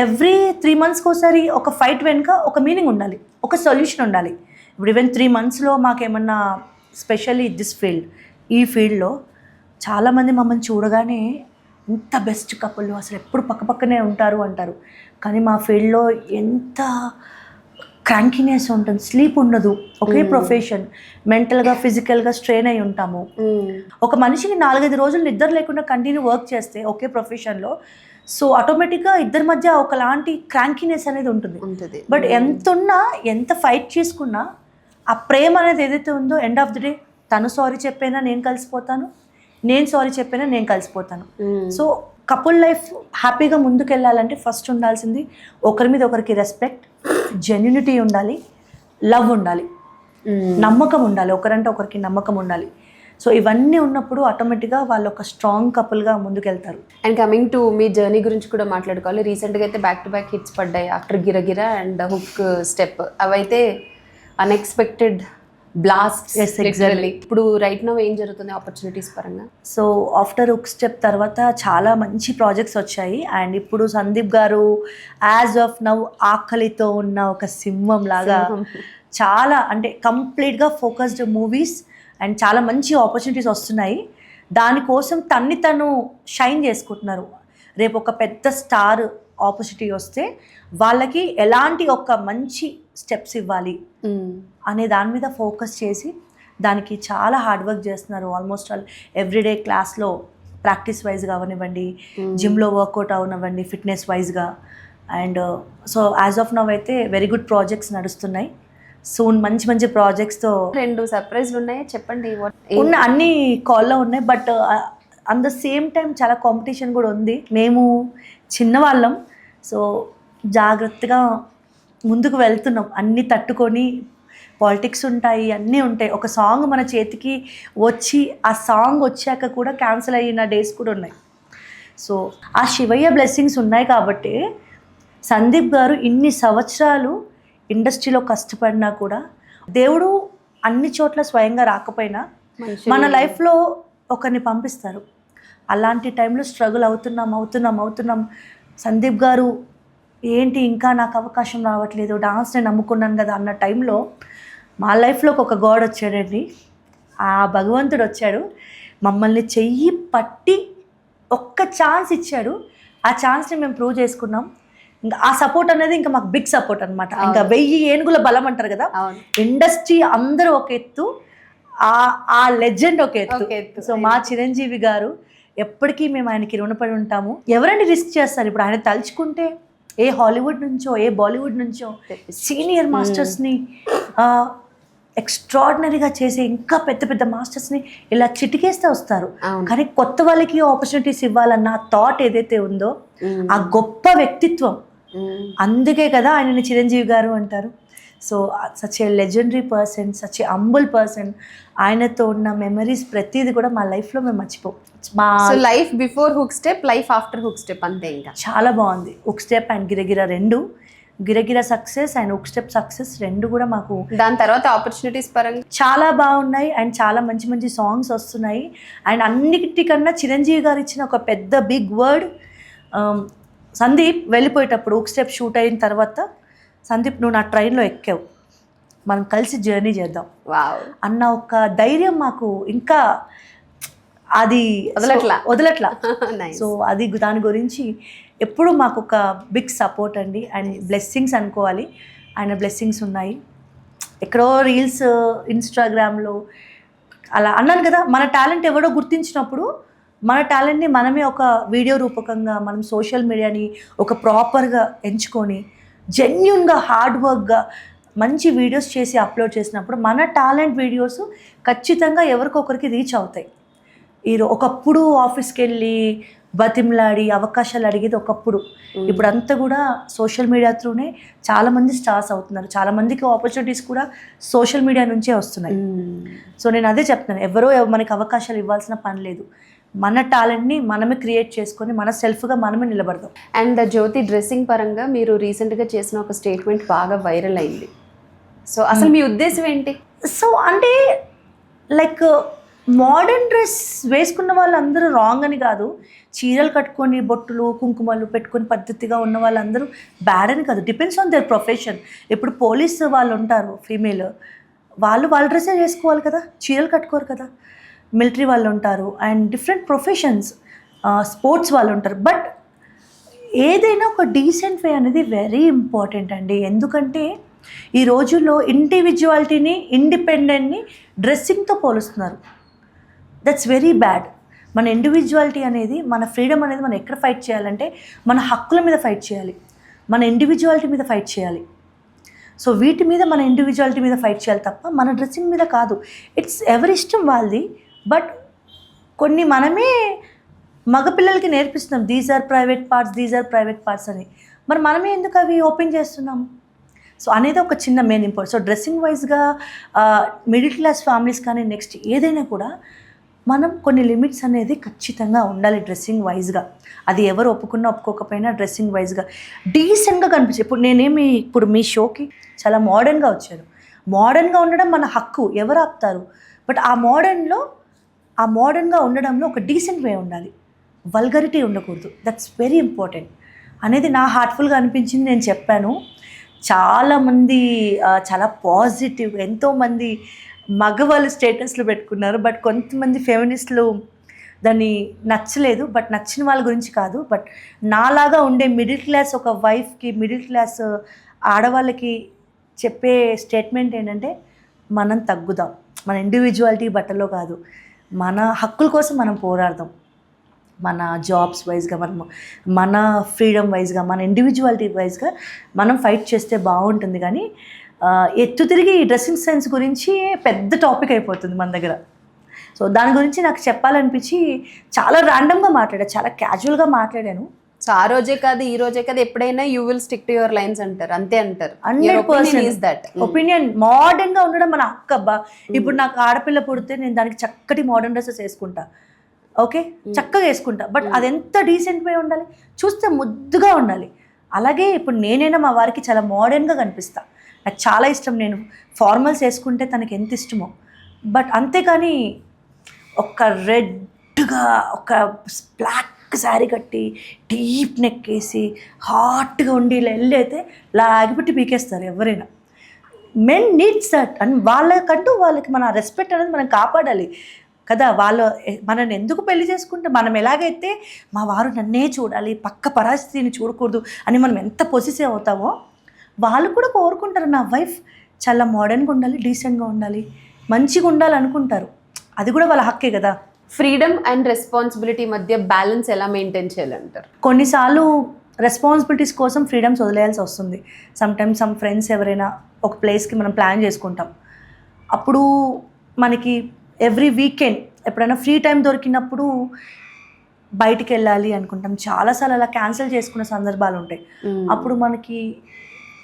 ఎవ్రీ 3 monthsకి ఒకసారి ఒక ఫైట్ వెనుక ఒక మీనింగ్ ఉండాలి, ఒక సొల్యూషన్ ఉండాలి. ఇప్పుడు ఈవెన్ 3 monthsలో మాకేమన్నా స్పెషల్లీ ఈ ఫీల్డ్లో చాలామంది మమ్మల్ని చూడగానే ఎంత బెస్ట్ కపుల్, అసలు ఎప్పుడు పక్కపక్కనే ఉంటారు అంటారు. కానీ మా ఫీల్డ్లో ఎంత క్రాంకీనెస్ ఉంటుంది, స్లీప్ ఉండదు. ఒకే ప్రొఫెషన్, మెంటల్గా ఫిజికల్గా స్ట్రెయిన్ అయి ఉంటాము. ఒక మనిషిని 4-5 రోజులు నిద్ర లేకుండా కంటిన్యూ వర్క్ చేస్తే ఒకే ప్రొఫెషన్లో, సో ఆటోమేటిక్గా ఇద్దరి మధ్య ఒకలాంటి క్రాంకీనెస్ అనేది ఉంటుంది. బట్ ఎంతున్నా, ఎంత ఫైట్ చేసుకున్నా ఆ ప్రేమ అనేది ఏదైతే ఉందో, ఎండ్ ఆఫ్ ది డే తను సారీ చెప్పైనా నేను కలిసిపోతాను, నేను సారీ చెప్పైనా నేను కలిసిపోతాను. సో కపుల్ లైఫ్ హ్యాపీగా ముందుకెళ్ళాలంటే ఫస్ట్ ఉండాల్సింది ఒకరి మీద ఒకరికి రెస్పెక్ట్, జెన్యూనిటీ ఉండాలి, లవ్ ఉండాలి, నమ్మకం ఉండాలి, ఒకరంటే ఒకరికి నమ్మకం ఉండాలి. సో ఇవన్నీ ఉన్నప్పుడు ఆటోమేటిక్గా వాళ్ళు ఒక స్ట్రాంగ్ కపుల్గా ముందుకెళ్తారు. అండ్ కమింగ్ టు మీ జర్నీ గురించి కూడా మాట్లాడుకోవాలి. రీసెంట్గా అయితే బ్యాక్ టు బ్యాక్ హిట్స్ పడ్డాయి after Giragira and hook step. అవైతే అన్ఎక్స్పెక్టెడ్ బ్లాస్ట్. ఎగ్జాక్ట్లీ. ఇప్పుడు రైట్ నౌ ఏం జరుగుతుంది ఆపర్చునిటీస్ పరంగా? సో ఆఫ్టర్ హుక్ స్టెప్ తర్వాత చాలా మంచి ప్రాజెక్ట్స్ వచ్చాయి. అండ్ ఇప్పుడు సందీప్ గారు యాజ్ ఆఫ్ నౌ ఆకలితో ఉన్న ఒక సింహం లాగా చాలా అంటే కంప్లీట్గా ఫోకస్డ్ మూవీస్ అండ్ చాలా మంచి ఆపర్చునిటీస్ వస్తున్నాయి. దానికోసం తను షైన్ చేసుకుంటున్నారు. రేపు ఒక పెద్ద స్టార్ ఆపర్చునిటీ వస్తే వాళ్ళకి ఎలాంటి ఒక మంచి స్టెప్స్ ఇవ్వాలి అనే దాని మీద ఫోకస్ చేసి దానికి చాలా హార్డ్ వర్క్ చేస్తున్నారు. ఆల్మోస్ట్ ఆల్ ఎవ్రీడే క్లాస్లో ప్రాక్టీస్ వైజ్గా అవనివ్వండి, జిమ్లో వర్కౌట్ అవనివ్వండి, ఫిట్నెస్ వైజ్గా. And so as of now అయితే వెరీ గుడ్ ప్రాజెక్ట్స్ నడుస్తున్నాయి. సూన్ మంచి ప్రాజెక్ట్స్తో 2 సర్ప్రైజ్లు ఉన్నాయి, చెప్పండి. ఉన్న అన్ని కాల్లో ఉన్నాయి. But at the same time చాలా కాంపిటీషన్ కూడా ఉంది. మేము చిన్నవాళ్ళం, సో జాగ్రత్తగా ముందుకు వెళ్తున్నాం. అన్నీ తట్టుకొని, పాలిటిక్స్ ఉంటాయి, అన్నీ ఉంటాయి. ఒక సాంగ్ మన చేతికి వచ్చి ఆ సాంగ్ వచ్చాక కూడా క్యాన్సిల్ అయిన డేస్ కూడా ఉన్నాయి. సో ఆ శివయ్య బ్లెస్సింగ్స్ ఉన్నాయి కాబట్టి సందీప్ గారు ఇన్ని సంవత్సరాలు ఇండస్ట్రీలో కష్టపడినా కూడా దేవుడు అన్ని చోట్ల స్వయంగా రాకపోయినా మన లైఫ్లో ఒకరిని పంపిస్తారు. అలాంటి టైంలో స్ట్రగుల్ అవుతున్నాం. సందీప్ గారు ఏంటి ఇంకా నాకు అవకాశం రావట్లేదు, డాన్స్ నేను నమ్ముకున్నాను కదా అన్న టైంలో మా లైఫ్లోకి ఒక గాడ్ వచ్చాడండి. ఆ భగవంతుడు వచ్చాడు, మమ్మల్ని చెయ్యి పట్టి ఒక్క ఛాన్స్ ఇచ్చాడు. ఆ ఛాన్స్ని మేము ప్రూవ్ చేసుకున్నాం. ఇంకా ఆ సపోర్ట్ అనేది ఇంకా మాకు బిగ్ సపోర్ట్ అనమాట. ఇంకా 1000 ఏనుగుల బలం అంటారు కదా, ఇండస్ట్రీ అందరూ ఒక ఎత్తు, ఆ లెజెండ్ ఒక ఎత్తు. సో మా చిరంజీవి గారు ఎప్పటికీ మేము ఆయనకి రుణపడి ఉంటాము. ఎవరండి రిస్క్ చేస్తారు? ఇప్పుడు ఆయన తలుచుకుంటే ఏ హాలీవుడ్ నుంచో, ఏ బాలీవుడ్ నుంచో సీనియర్ మాస్టర్స్ని ఎక్స్ట్రాడినరీగా చేసే ఇంకా పెద్ద మాస్టర్స్ని ఇలా చిటికేస్తే వస్తారు. కానీ కొత్త వాళ్ళకి ఆపర్చునిటీస్ ఇవ్వాలన్న థాట్ ఏదైతే ఉందో, ఆ గొప్ప వ్యక్తిత్వం, అందుకే కదా ఆయనని చిరంజీవి గారు అంటారు. So such a legendary person, such a humble person. ఆయనతో ఉన్న మెమరీస్ ప్రతిదీ కూడా మా లైఫ్లో మేము మర్చిపోం. మా life before hook step, life after hook step అంతే. ఇంకా చాలా బాగుంది. Hook step and Giragira 2, Giragira success and hook step success 2 కూడా మాకు దాని తర్వాత ఆపర్చునిటీస్ పరంగా చాలా బాగున్నాయి. అండ్ చాలా మంచి సాంగ్స్ వస్తున్నాయి. అండ్ అన్నిటికన్నా చిరంజీవి గారు ఇచ్చిన ఒక పెద్ద బిగ్ వర్డ్, సందీప్ వెళ్ళిపోయేటప్పుడు హుక్ స్టెప్ షూట్ అయిన తర్వాత, సందీప్ నువ్వు నా ట్రైన్లో ఎక్కావు, మనం కలిసి జర్నీ చేద్దాం అన్న ఒక ధైర్యం మాకు ఇంకా అది వదలట్లా. సో అది దాని గురించి ఎప్పుడు మాకు ఒక బిగ్ సపోర్ట్ అండి, అండ్ బ్లెస్సింగ్స్ అనుకోవాలి. ఆయన బ్లెస్సింగ్స్ ఉన్నాయి. ఎక్కడో రీల్స్ ఇన్స్టాగ్రామ్లో అలా అన్నాను కదా, మన టాలెంట్ ఎవడో గుర్తించినప్పుడు మన టాలెంట్ని మనమే ఒక వీడియో రూపకంగా మనం సోషల్ మీడియాని ఒక ప్రాపర్గా ఎంచుకొని జెన్యున్గా హార్డ్ వర్క్గా మంచి వీడియోస్ చేసి అప్లోడ్ చేసినప్పుడు మన టాలెంట్ వీడియోస్ ఖచ్చితంగా ఎవరికొకరికి రీచ్ అవుతాయి. ఒకప్పుడు ఆఫీస్కి వెళ్ళి బతిమలాడి అవకాశాలు అడిగేది ఒకప్పుడు. ఇప్పుడు అంతా కూడా సోషల్ మీడియా త్రూనే చాలామంది స్టార్స్ అవుతున్నారు. చాలామందికి ఆపర్చునిటీస్ కూడా సోషల్ మీడియా నుంచే వస్తున్నాయి. సో నేను అదే చెప్తున్నాను, ఎవరో మనకి అవకాశాలు ఇవ్వాల్సిన పని లేదు. మన టాలెంట్ని మనమే క్రియేట్ చేసుకొని మన సెల్ఫ్గా మనమే నిలబడదాం. అండ్ జ్యోతి డ్రెస్సింగ్ పరంగా మీరు రీసెంట్గా చేసిన ఒక స్టేట్మెంట్ బాగా వైరల్ అయింది. సో అసలు మీ ఉద్దేశం ఏంటి? సో అంటే లైక్ మోడర్న్ డ్రెస్ వేసుకున్న వాళ్ళందరూ రాంగ్ అని కాదు, చీరలు కట్టుకొని బొట్టులు కుంకుమలు పెట్టుకొని పద్ధతిగా ఉన్న వాళ్ళందరూ బ్యాడ్ అని కాదు. Depends on their profession. ఇప్పుడు పోలీస్ వాళ్ళు ఉంటారు ఫీమేల్, వాళ్ళ డ్రెస్సే వేసుకోవాలి కదా, చీరలు కట్టుకోరు కదా. మిలిటరీ వాళ్ళు ఉంటారు అండ్ డిఫరెంట్ ప్రొఫెషన్స్, స్పోర్ట్స్ వాళ్ళు ఉంటారు. బట్ ఏదైనా ఒక డీసెంట్ వే అనేది వెరీ ఇంపార్టెంట్ అండి. ఎందుకంటే ఈ రోజుల్లో ఇండివిజువాలిటీని ఇండిపెండెంట్ని డ్రెస్సింగ్తో పోలుస్తున్నారు. That's very bad. మన ఇండివిజువాలిటీ అనేది, మన ఫ్రీడమ్ అనేది మనం ఎక్కడ ఫైట్ చేయాలంటే మన హక్కుల మీద ఫైట్ చేయాలి, మన ఇండివిజువాలిటీ మీద ఫైట్ చేయాలి. సో వీటి మీద మన ఇండివిజువాలిటీ మీద ఫైట్ చేయాలి తప్ప మన డ్రెస్సింగ్ మీద కాదు. ఇట్స్ ఎవరి ఇష్టం వాళ్ళది. బట్ కొన్ని మనమే మగపిల్లలకి నేర్పిస్తున్నాం, దీస్ ఆర్ ప్రైవేట్ పార్ట్స్ అని. మరి మనమే ఎందుకు అవి ఓపెన్ చేస్తున్నాం? సో అనేది ఒక చిన్న మెయిన్ ఇంపార్టెంట్. సో డ్రెస్సింగ్ వైజ్గా మిడిల్ క్లాస్ ఫ్యామిలీస్ కానీ నెక్స్ట్ ఏదైనా కూడా మనం కొన్ని లిమిట్స్ అనేది ఖచ్చితంగా ఉండాలి డ్రెస్సింగ్ వైజ్గా. అది ఎవరు ఒప్పుకున్నా ఒప్పుకోకపోయినా డ్రెస్సింగ్ వైజ్గా డీసెంట్గా కనిపించే. ఇప్పుడు మీ షోకి చాలా మోడర్న్గా వచ్చారు. మోడర్న్గా ఉండడం మన హక్కు, ఎవరు ఆపుతారు? బట్ ఆ మోడర్న్గా ఉండడంలో ఒక డీసెంట్ వే ఉండాలి, వల్గరిటీ ఉండకూడదు. దట్స్ వెరీ ఇంపార్టెంట్ అనేది నా హార్ట్ఫుల్గా అనిపించింది. నేను చెప్పాను, చాలామంది చాలా పాజిటివ్, ఎంతోమంది మగవాళ్ళు స్టేటస్లు పెట్టుకున్నారు. బట్ కొంతమంది ఫెమినిస్టులు దాన్ని నచ్చలేదు. బట్ నచ్చిన వాళ్ళ గురించి కాదు, బట్ నాలాగా ఉండే మిడిల్ క్లాస్ ఒక వైఫ్కి, మిడిల్ క్లాస్ ఆడవాళ్ళకి చెప్పే స్టేట్మెంట్ ఏంటంటే, మనం తగ్గుదాం, మన ఇండివిజువాలిటీ బట్టలో కాదు, మన హక్కుల కోసం మనం పోరాడదాం. మన జాబ్స్ వైజ్గా మన ఫ్రీడమ్ వైజ్గా, మన ఇండివిజువాలిటీ వైజ్గా మనం ఫైట్ చేస్తే బాగుంటుంది. కానీ ఎత్తు తిరిగి ఈ డ్రెస్సింగ్ సెన్స్ గురించి పెద్ద టాపిక్ అయిపోతుంది మన దగ్గర. సో దాని గురించి నాకు చెప్పాలనిపించి చాలా ర్యాండమ్గా మాట్లాడాను, చాలా క్యాజువల్గా మాట్లాడాను. సో ఆ రోజే కాదు, ఈ రోజే కాదు, ఎప్పుడైనా you will stick to your lines అంటారు, అంతే అంటారు. 100% ఒపీనియన్. మోడర్న్గా ఉండడం మన హక్కు అబ్బా. ఇప్పుడు నాకు ఆడపిల్ల పుడితే నేను దానికి చక్కటి మోడర్న్ డ్రెస్సెస్ వేసుకుంటా, ఓకే, చక్కగా వేసుకుంటా. బట్ అది ఎంత డీసెంట్ వే ఉండాలి, చూస్తే ముద్దుగా ఉండాలి. అలాగే ఇప్పుడు నేనైనా మా వారికి చాలా మోడర్న్గా కనిపిస్తా. నాకు చాలా ఇష్టం, నేను ఫార్మల్స్ వేసుకుంటే తనకి ఎంత ఇష్టమో. బట్ అంతేకాని ఒక రెడ్గా ఒక బ్లాక్ శారీ కట్టి డీప్ నెక్ వేసి హాట్గా ఉండి ఇలా వెళ్ళైతే లాగిపెట్టి పీకేస్తారు ఎవరైనా. Men needs that. అండ్ వాళ్ళకి మన రెస్పెక్ట్ అనేది మనం కాపాడాలి కదా. మనల్ని ఎందుకు పెళ్లి చేసుకుంటే, మనం ఎలాగైతే మా వారు నన్నే చూడాలి, పక్క పరిస్థితిని చూడకూడదు అని మనం ఎంత పొసిసివ్ అవుతామో, వాళ్ళు కూడా కోరుకుంటారు నా వైఫ్ చాలా మోడర్న్గా ఉండాలి, డీసెంట్గా ఉండాలి, మంచిగా ఉండాలి అనుకుంటారు. అది కూడా వాళ్ళ హక్కే కదా. ఫ్రీడమ్ అండ్ రెస్పాన్సిబిలిటీ మధ్య బ్యాలెన్స్ ఎలా మెయింటైన్ చేయాలంటారు? కొన్నిసార్లు రెస్పాన్సిబిలిటీస్ కోసం ఫ్రీడమ్స్ వదిలేయాల్సి వస్తుంది. సమ్టైమ్స్ సమ్ ఫ్రెండ్స్ ఎవరైనా ఒక ప్లేస్కి మనం ప్లాన్ చేసుకుంటాం, అప్పుడు మనకి ఎవ్రీ వీకెండ్ ఎప్పుడైనా ఫ్రీ టైం దొరికినప్పుడు బయటికి వెళ్ళాలి అనుకుంటాం. చాలాసార్లు అలా క్యాన్సిల్ చేసుకున్న సందర్భాలు ఉంటాయి. అప్పుడు మనకి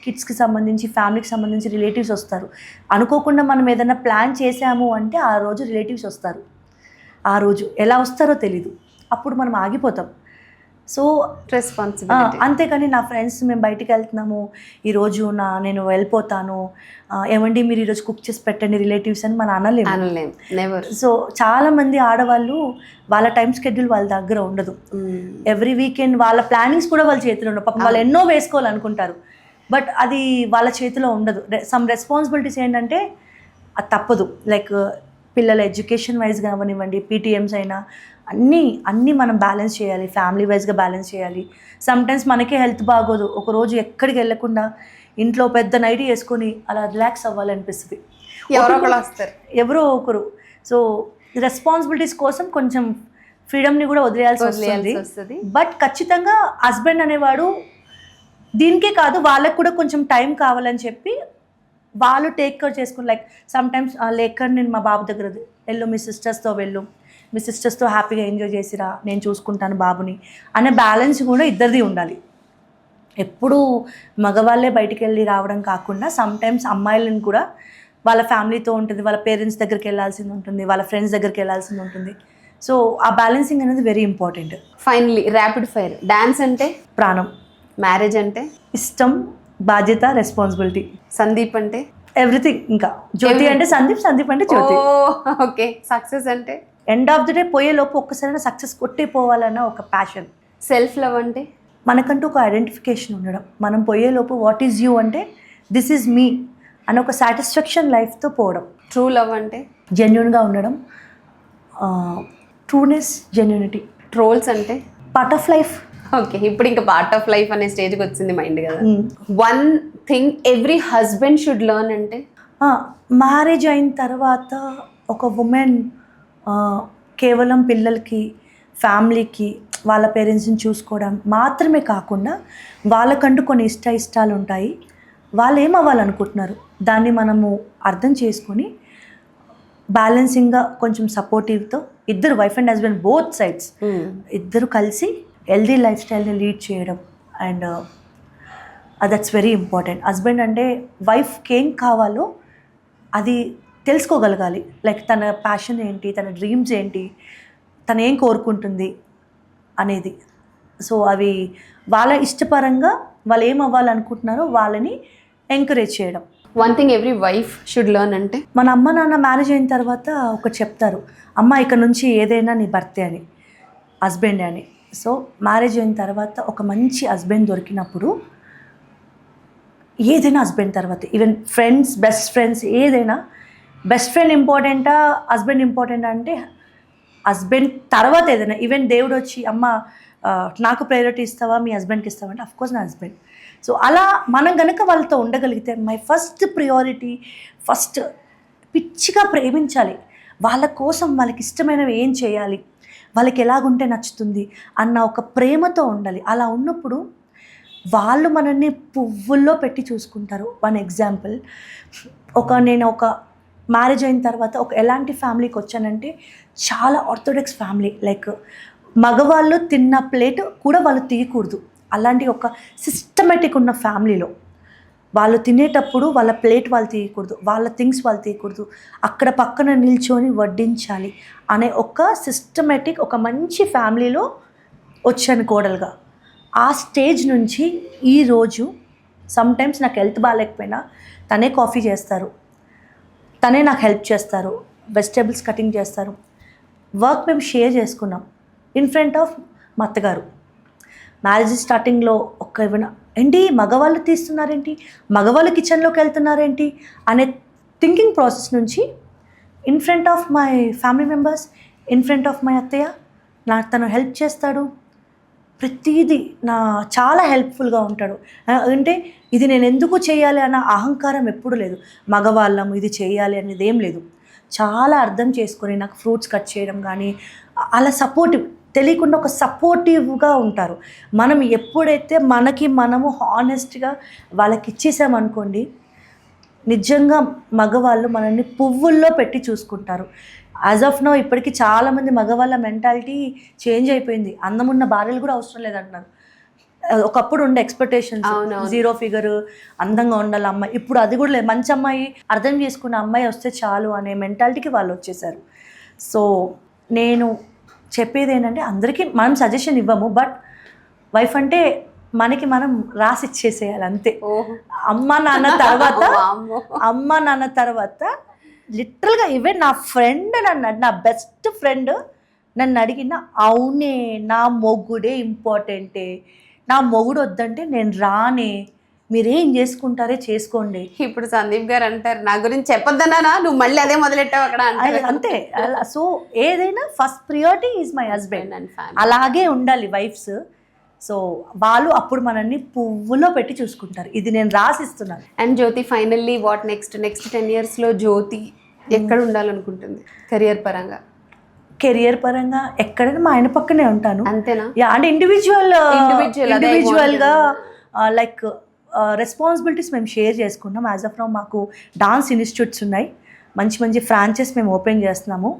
కిడ్స్కి సంబంధించి, ఫ్యామిలీకి సంబంధించి రిలేటివ్స్ వస్తారు. అనుకోకుండా మనం ఏదైనా ప్లాన్ చేసాము అంటే ఆ రోజు రిలేటివ్స్ వస్తారు. ఆ రోజు ఎలా వస్తారో తెలీదు, అప్పుడు మనం ఆగిపోతాం. So responsibility. అంతేకాని నా ఫ్రెండ్స్ మేము బయటికి వెళ్తున్నాము ఈరోజు, నేను వెళ్ళిపోతాను, ఏమండి మీరు ఈరోజు కుక్ చేసి పెట్టండి రిలేటివ్స్ అని మనం అనలేము. నెవర్. సో చాలామంది ఆడవాళ్ళు వాళ్ళ టైం షెడ్యూల్ వాళ్ళ దగ్గర ఉండదు. ఎవ్రీ వీకెండ్ వాళ్ళ ప్లానింగ్స్ కూడా వాళ్ళ చేతిలో ఉండవు. పాపం వాళ్ళు ఎన్నో వేసుకోవాలనుకుంటారు, బట్ అది వాళ్ళ చేతిలో ఉండదు. సమ్ రెస్పాన్సిబిలిటీస్ ఏంటంటే అది తప్పదు. లైక్ పిల్లల ఎడ్యుకేషన్ వైజ్ కానివ్వండి, పీటీఎమ్స్ అయినా అన్నీ మనం బ్యాలెన్స్ చేయాలి, ఫ్యామిలీ వైజ్గా బ్యాలెన్స్ చేయాలి. సమ్టైమ్స్ మనకే హెల్త్ బాగోదు, ఒకరోజు ఎక్కడికి వెళ్ళకుండా ఇంట్లో పెద్ద నైటీ వేసుకొని అలా రిలాక్స్ అవ్వాలనిపిస్తుంది. ఎవరో ఒకరు. సో రెస్పాన్సిబిలిటీస్ కోసం కొంచెం ఫ్రీడమ్ని కూడా వదిలేయాల్సి వస్తుంది. బట్ ఖచ్చితంగా హస్బెండ్ అనేవాడు దీనికే కాదు, వాళ్ళకు కూడా కొంచెం టైం కావాలని చెప్పి వాళ్ళు టేక్ కేర్ చేసుకుని, లైక్ సమ్టైమ్స్ లేక నేను మా బాబు దగ్గర వెళ్ళు, మీ సిస్టర్స్తో హ్యాపీగా ఎంజాయ్ చేసిరా, నేను చూసుకుంటాను బాబుని అనే బ్యాలెన్స్ కూడా ఇద్దరిది ఉండాలి. ఎప్పుడూ మగవాళ్ళే బయటికి వెళ్ళి రావడం కాకుండా సమ్టైమ్స్ అమ్మాయిలను కూడా వాళ్ళ ఫ్యామిలీతో ఉంటుంది, వాళ్ళ పేరెంట్స్ దగ్గరికి వెళ్ళాల్సింది ఉంటుంది, వాళ్ళ ఫ్రెండ్స్ దగ్గరికి వెళ్ళాల్సింది ఉంటుంది. సో ఆ బ్యాలెన్సింగ్ అనేది very important. Finally rapid fire. Dance అంటే ప్రాణం, మ్యారేజ్ అంటే ఇష్టం, బాధ్యత, రెస్పాన్సిబిలిటీ. సందీప్ అంటే ఎవ్రీథింగ్. ఇంకా జ్యోతి అంటే సందీప్ అంటే జ్యోతి. ఓకే. సక్సెస్ అంటే ఎండ్ ఆఫ్ ది డే పోయేలోపు ఒక్కసారైనా సక్సెస్ కొట్టే పోవాలన్న ఒక ప్యాషన్. సెల్ఫ్ లవ్ అంటే మనకంటూ ఒక ఐడెంటిఫికేషన్ ఉండడం, మనం పోయేలోపు వాట్ ఈజ్ యూ అంటే దిస్ ఈజ్ మీ అని ఒక సాటిస్ఫాక్షన్ లైఫ్తో పోవడం. ట్రూ లవ్ అంటే జెన్యున్గా ఉండడం, ట్రూనెస్, జెన్యునిటీ. ట్రోల్స్ అంటే పార్ట్ ఆఫ్ లైఫ్. ఓకే, ఇప్పుడు ఇంకా పార్ట్ ఆఫ్ లైఫ్ అనే స్టేజ్కి వచ్చింది మైండ్ కదా. One thing every husband should learn అంటే మ్యారేజ్ అయిన తర్వాత ఒక ఉమెన్ కేవలం పిల్లలకి, ఫ్యామిలీకి, వాళ్ళ పేరెంట్స్ని చూసుకోవడం మాత్రమే కాకుండా వాళ్ళకంటూ కొన్ని ఇష్టాలు ఉంటాయి. వాళ్ళు ఏం అవ్వాలనుకుంటున్నారు దాన్ని మనము అర్థం చేసుకొని బ్యాలెన్సింగ్గా కొంచెం సపోర్టివ్తో ఇద్దరు wife and husband both sides ఇద్దరు కలిసి హెల్దీ లైఫ్ స్టైల్ని లీడ్ చేయడం. And that's very important. Husband అంటే వైఫ్కి ఏం కావాలో అది తెలుసుకోగలగాలి. లైక్ తన ప్యాషన్ ఏంటి, తన డ్రీమ్స్ ఏంటి, తను ఏం కోరుకుంటుంది అనేది. సో అవి వాళ్ళ ఇష్టపరంగా వాళ్ళు ఏం అవ్వాలనుకుంటున్నారో వాళ్ళని ఎంకరేజ్ చేయడం. One thing every wife should learn అంటే మన అమ్మ నాన్న మ్యారేజ్ అయిన తర్వాత ఒకటి చెప్తారు, అమ్మ ఇక్కడ నుంచి ఏదైనా నీ భర్తే అని, హస్బెండ్ అని. సో మ్యారేజ్ అయిన తర్వాత ఒక మంచి హస్బెండ్ దొరికినప్పుడు ఏదైనా హస్బెండ్ తర్వాత ఈవెన్ ఫ్రెండ్స్, బెస్ట్ ఫ్రెండ్స్, ఏదైనా బెస్ట్ ఫ్రెండ్ ఇంపార్టెంటా, హస్బెండ్ ఇంపార్టెంటా అంటే హస్బెండ్ తర్వాత ఏదైనా ఈవెన్ దేవుడు వచ్చి అమ్మ నాకు ప్రయారిటీ ఇస్తావా, మీ హస్బెండ్కి ఇస్తావా అంటే అఫ్కోర్స్ నా హస్బెండ్. సో అలా మనం కనుక వాళ్ళతో ఉండగలిగితే మై ఫస్ట్ ప్రియారిటీ, ఫస్ట్ పిచ్చిగా ప్రేమించాలి, వాళ్ళ కోసం వాళ్ళకి ఇష్టమైనవి ఏం చేయాలి, వాళ్ళకి ఎలాగుంటే నచ్చుతుంది అన్న ఒక ప్రేమతో ఉండాలి. అలా ఉన్నప్పుడు వాళ్ళు మనల్ని పువ్వుల్లో పెట్టి చూసుకుంటారు. వన్ ఎగ్జాంపుల్, నేను ఒక మ్యారేజ్ అయిన తర్వాత ఒక ఎలాంటి ఫ్యామిలీకి వచ్చానంటే చాలా ఆర్థోడాక్స్ ఫ్యామిలీ. లైక్ మగవాళ్ళు తిన్న ప్లేట్ కూడా వాళ్ళు తీయకూడదు, అలాంటి ఒక సిస్టమేటిక్ ఉన్న ఫ్యామిలీలో వాళ్ళు తినేటప్పుడు వాళ్ళ ప్లేట్ వాళ్ళు తీయకూడదు, వాళ్ళ థింగ్స్ వాళ్ళు తీయకూడదు, అక్కడ పక్కన నిల్చొని వడ్డించాలి అనే ఒక సిస్టమేటిక్ ఒక మంచి ఫ్యామిలీలో వచ్చాను కోడలుగా. ఆ స్టేజ్ నుంచి ఈరోజు సమ్టైమ్స్ నాకు హెల్త్ బాగాలేకపోయినా తనే కాఫీ చేస్తారు, తనే నాకు హెల్ప్ చేస్తారు, వెజిటేబుల్స్ కటింగ్ చేస్తారు. వర్క్ మేము షేర్ చేసుకున్నాం ఇన్ ఫ్రంట్ ఆఫ్ మా అత్తగారు. మ్యారేజ్ స్టార్టింగ్లో ఏమైనా ఏంటి మగవాళ్ళు తీస్తున్నారేంటి, మగవాళ్ళు కిచెన్లోకి వెళ్తున్నారేంటి అనే థింకింగ్ ప్రాసెస్ నుంచి in front of my family members, in front of my అత్తయ్య నాకు తను హెల్ప్ చేస్తాడు. ప్రతిదీ చాలా హెల్ప్ఫుల్గా ఉంటాడు. అంటే ఇది నేను ఎందుకు చేయాలి అన్న అహంకారం ఎప్పుడూ లేదు, మగవాళ్ళం ఇది చేయాలి అనేది ఏం లేదు. చాలా అర్థం చేసుకొని నాకు ఫ్రూట్స్ కట్ చేయడం కానీ అలా సపోర్టివ్, తెలియకుండా ఒక సపోర్టివ్గా ఉంటారు. మనం ఎప్పుడైతే మనము హానెస్ట్గా వాళ్ళకి ఇచ్చేసామనుకోండి, నిజంగా మగవాళ్ళు మనల్ని పువ్వుల్లో పెట్టి చూసుకుంటారు. యాజ్ ఆఫ్ నో ఇప్పటికీ చాలామంది మగవాళ్ళ మెంటాలిటీ చేంజ్ అయిపోయింది. అందమున్న భార్యలు కూడా అవసరం లేదంటున్నారు. ఒకప్పుడు ఉండే ఎక్స్పెక్టేషన్స్, 0 ఫిగర్, అందంగా ఉండాలి అమ్మాయి. ఇప్పుడు అది కూడా లేదు, మంచి అమ్మాయి, అర్థం చేసుకున్న అమ్మాయి వస్తే చాలు అనే మెంటాలిటీకి వాళ్ళు వచ్చేసారు. సో నేను చెప్పేది ఏంటంటే అందరికీ మనం సజెషన్ ఇవ్వము, బట్ వైఫ్ అంటే మనకి మనం రాసి ఇచ్చేసేయాలి అంతే. అమ్మ నాన్న తర్వాత లిటరల్గా ఈవెన్ నా ఫ్రెండ్ నా బెస్ట్ ఫ్రెండ్ నన్ను అడిగిన, అవునే నా మొగుడే ఇంపార్టెంటే, నా మొగుడు వద్దంటే నేను రానే, మీరేం చేసుకుంటారే చేసుకోండి. ఇప్పుడు సందీప్ గారు అంటారు నా గురించి చెప్పొద్దన్నానా, నువ్వు మళ్ళీ అదే మొదలెట్టావు అక్కడ అంటారు. అంతే. సో ఏదైనా first priority is my husband. and family. అలాగే ఉండాలి వైఫ్స్. సో వాళ్ళు అప్పుడు మనల్ని పువ్వులో పెట్టి చూసుకుంటారు. ఇది నేను రాసిస్తున్నాను. And Jyothi finally what next 10 years లో జ్యోతి ఎక్కడ ఉండాలనుకుంటుంది కెరియర్ పరంగా? కెరియర్ పరంగా ఎక్కడైనా మా ఆయన పక్కనే ఉంటాను. అంతేనా? యా, అంటే ఇండివిజువల్గా లైక్ రెస్పాన్సిబిలిటీస్ మేము షేర్ చేసుకున్నాం. యాజ్ ఆఫ్ నౌ మాకు డాన్స్ ఇన్స్టిట్యూట్స్ ఉన్నాయి, మంచి మంచి ఫ్రాంచైజ్ మేము ఓపెన్ చేస్తున్నాము.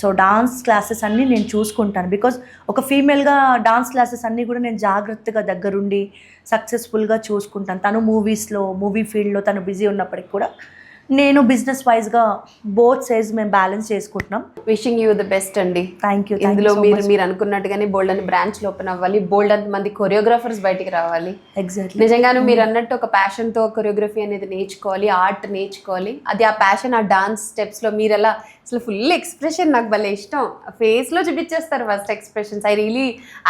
సో డాన్స్ క్లాసెస్ అన్నీ నేను చూసుకుంటాను. బికాజ్ ఒక ఫీమేల్గా డాన్స్ క్లాసెస్ అన్నీ కూడా నేను జాగ్రత్తగా దగ్గరుండి సక్సెస్ఫుల్గా చూసుకుంటాను. తను మూవీ ఫీల్డ్లో తను బిజీ ఉన్నప్పటికి కూడా నేను బిజినెస్ వైజ్గా బోత్ సైజ్ మేము బ్యాలెన్స్ చేసుకుంటున్నాం. విషింగ్ యూ ద బెస్ట్ అండి. Thank you. ఇందులో మీరు అనుకున్నట్టుగానే బోల్డ్ అని బ్రాంచ్లు ఓపెన్ అవ్వాలి, బోల్డ్ అంత మంది కొరియోగ్రాఫర్స్ బయటికి రావాలి. ఎగ్జాక్ట్లీ. నిజంగానే మీరు అన్నట్టు ఒక ప్యాషన్తో కొరియోగ్రఫీ అనేది నేర్చుకోవాలి, ఆర్ట్ నేర్చుకోవాలి. అది ఆ ప్యాషన్, ఆ డాన్స్ స్టెప్స్లో మీరు ఎలా అసలు ఫుల్ ఎక్స్ప్రెషన్ నాకు భలే ఇష్టం, ఫేస్లో చూపించేస్తారు first expressions.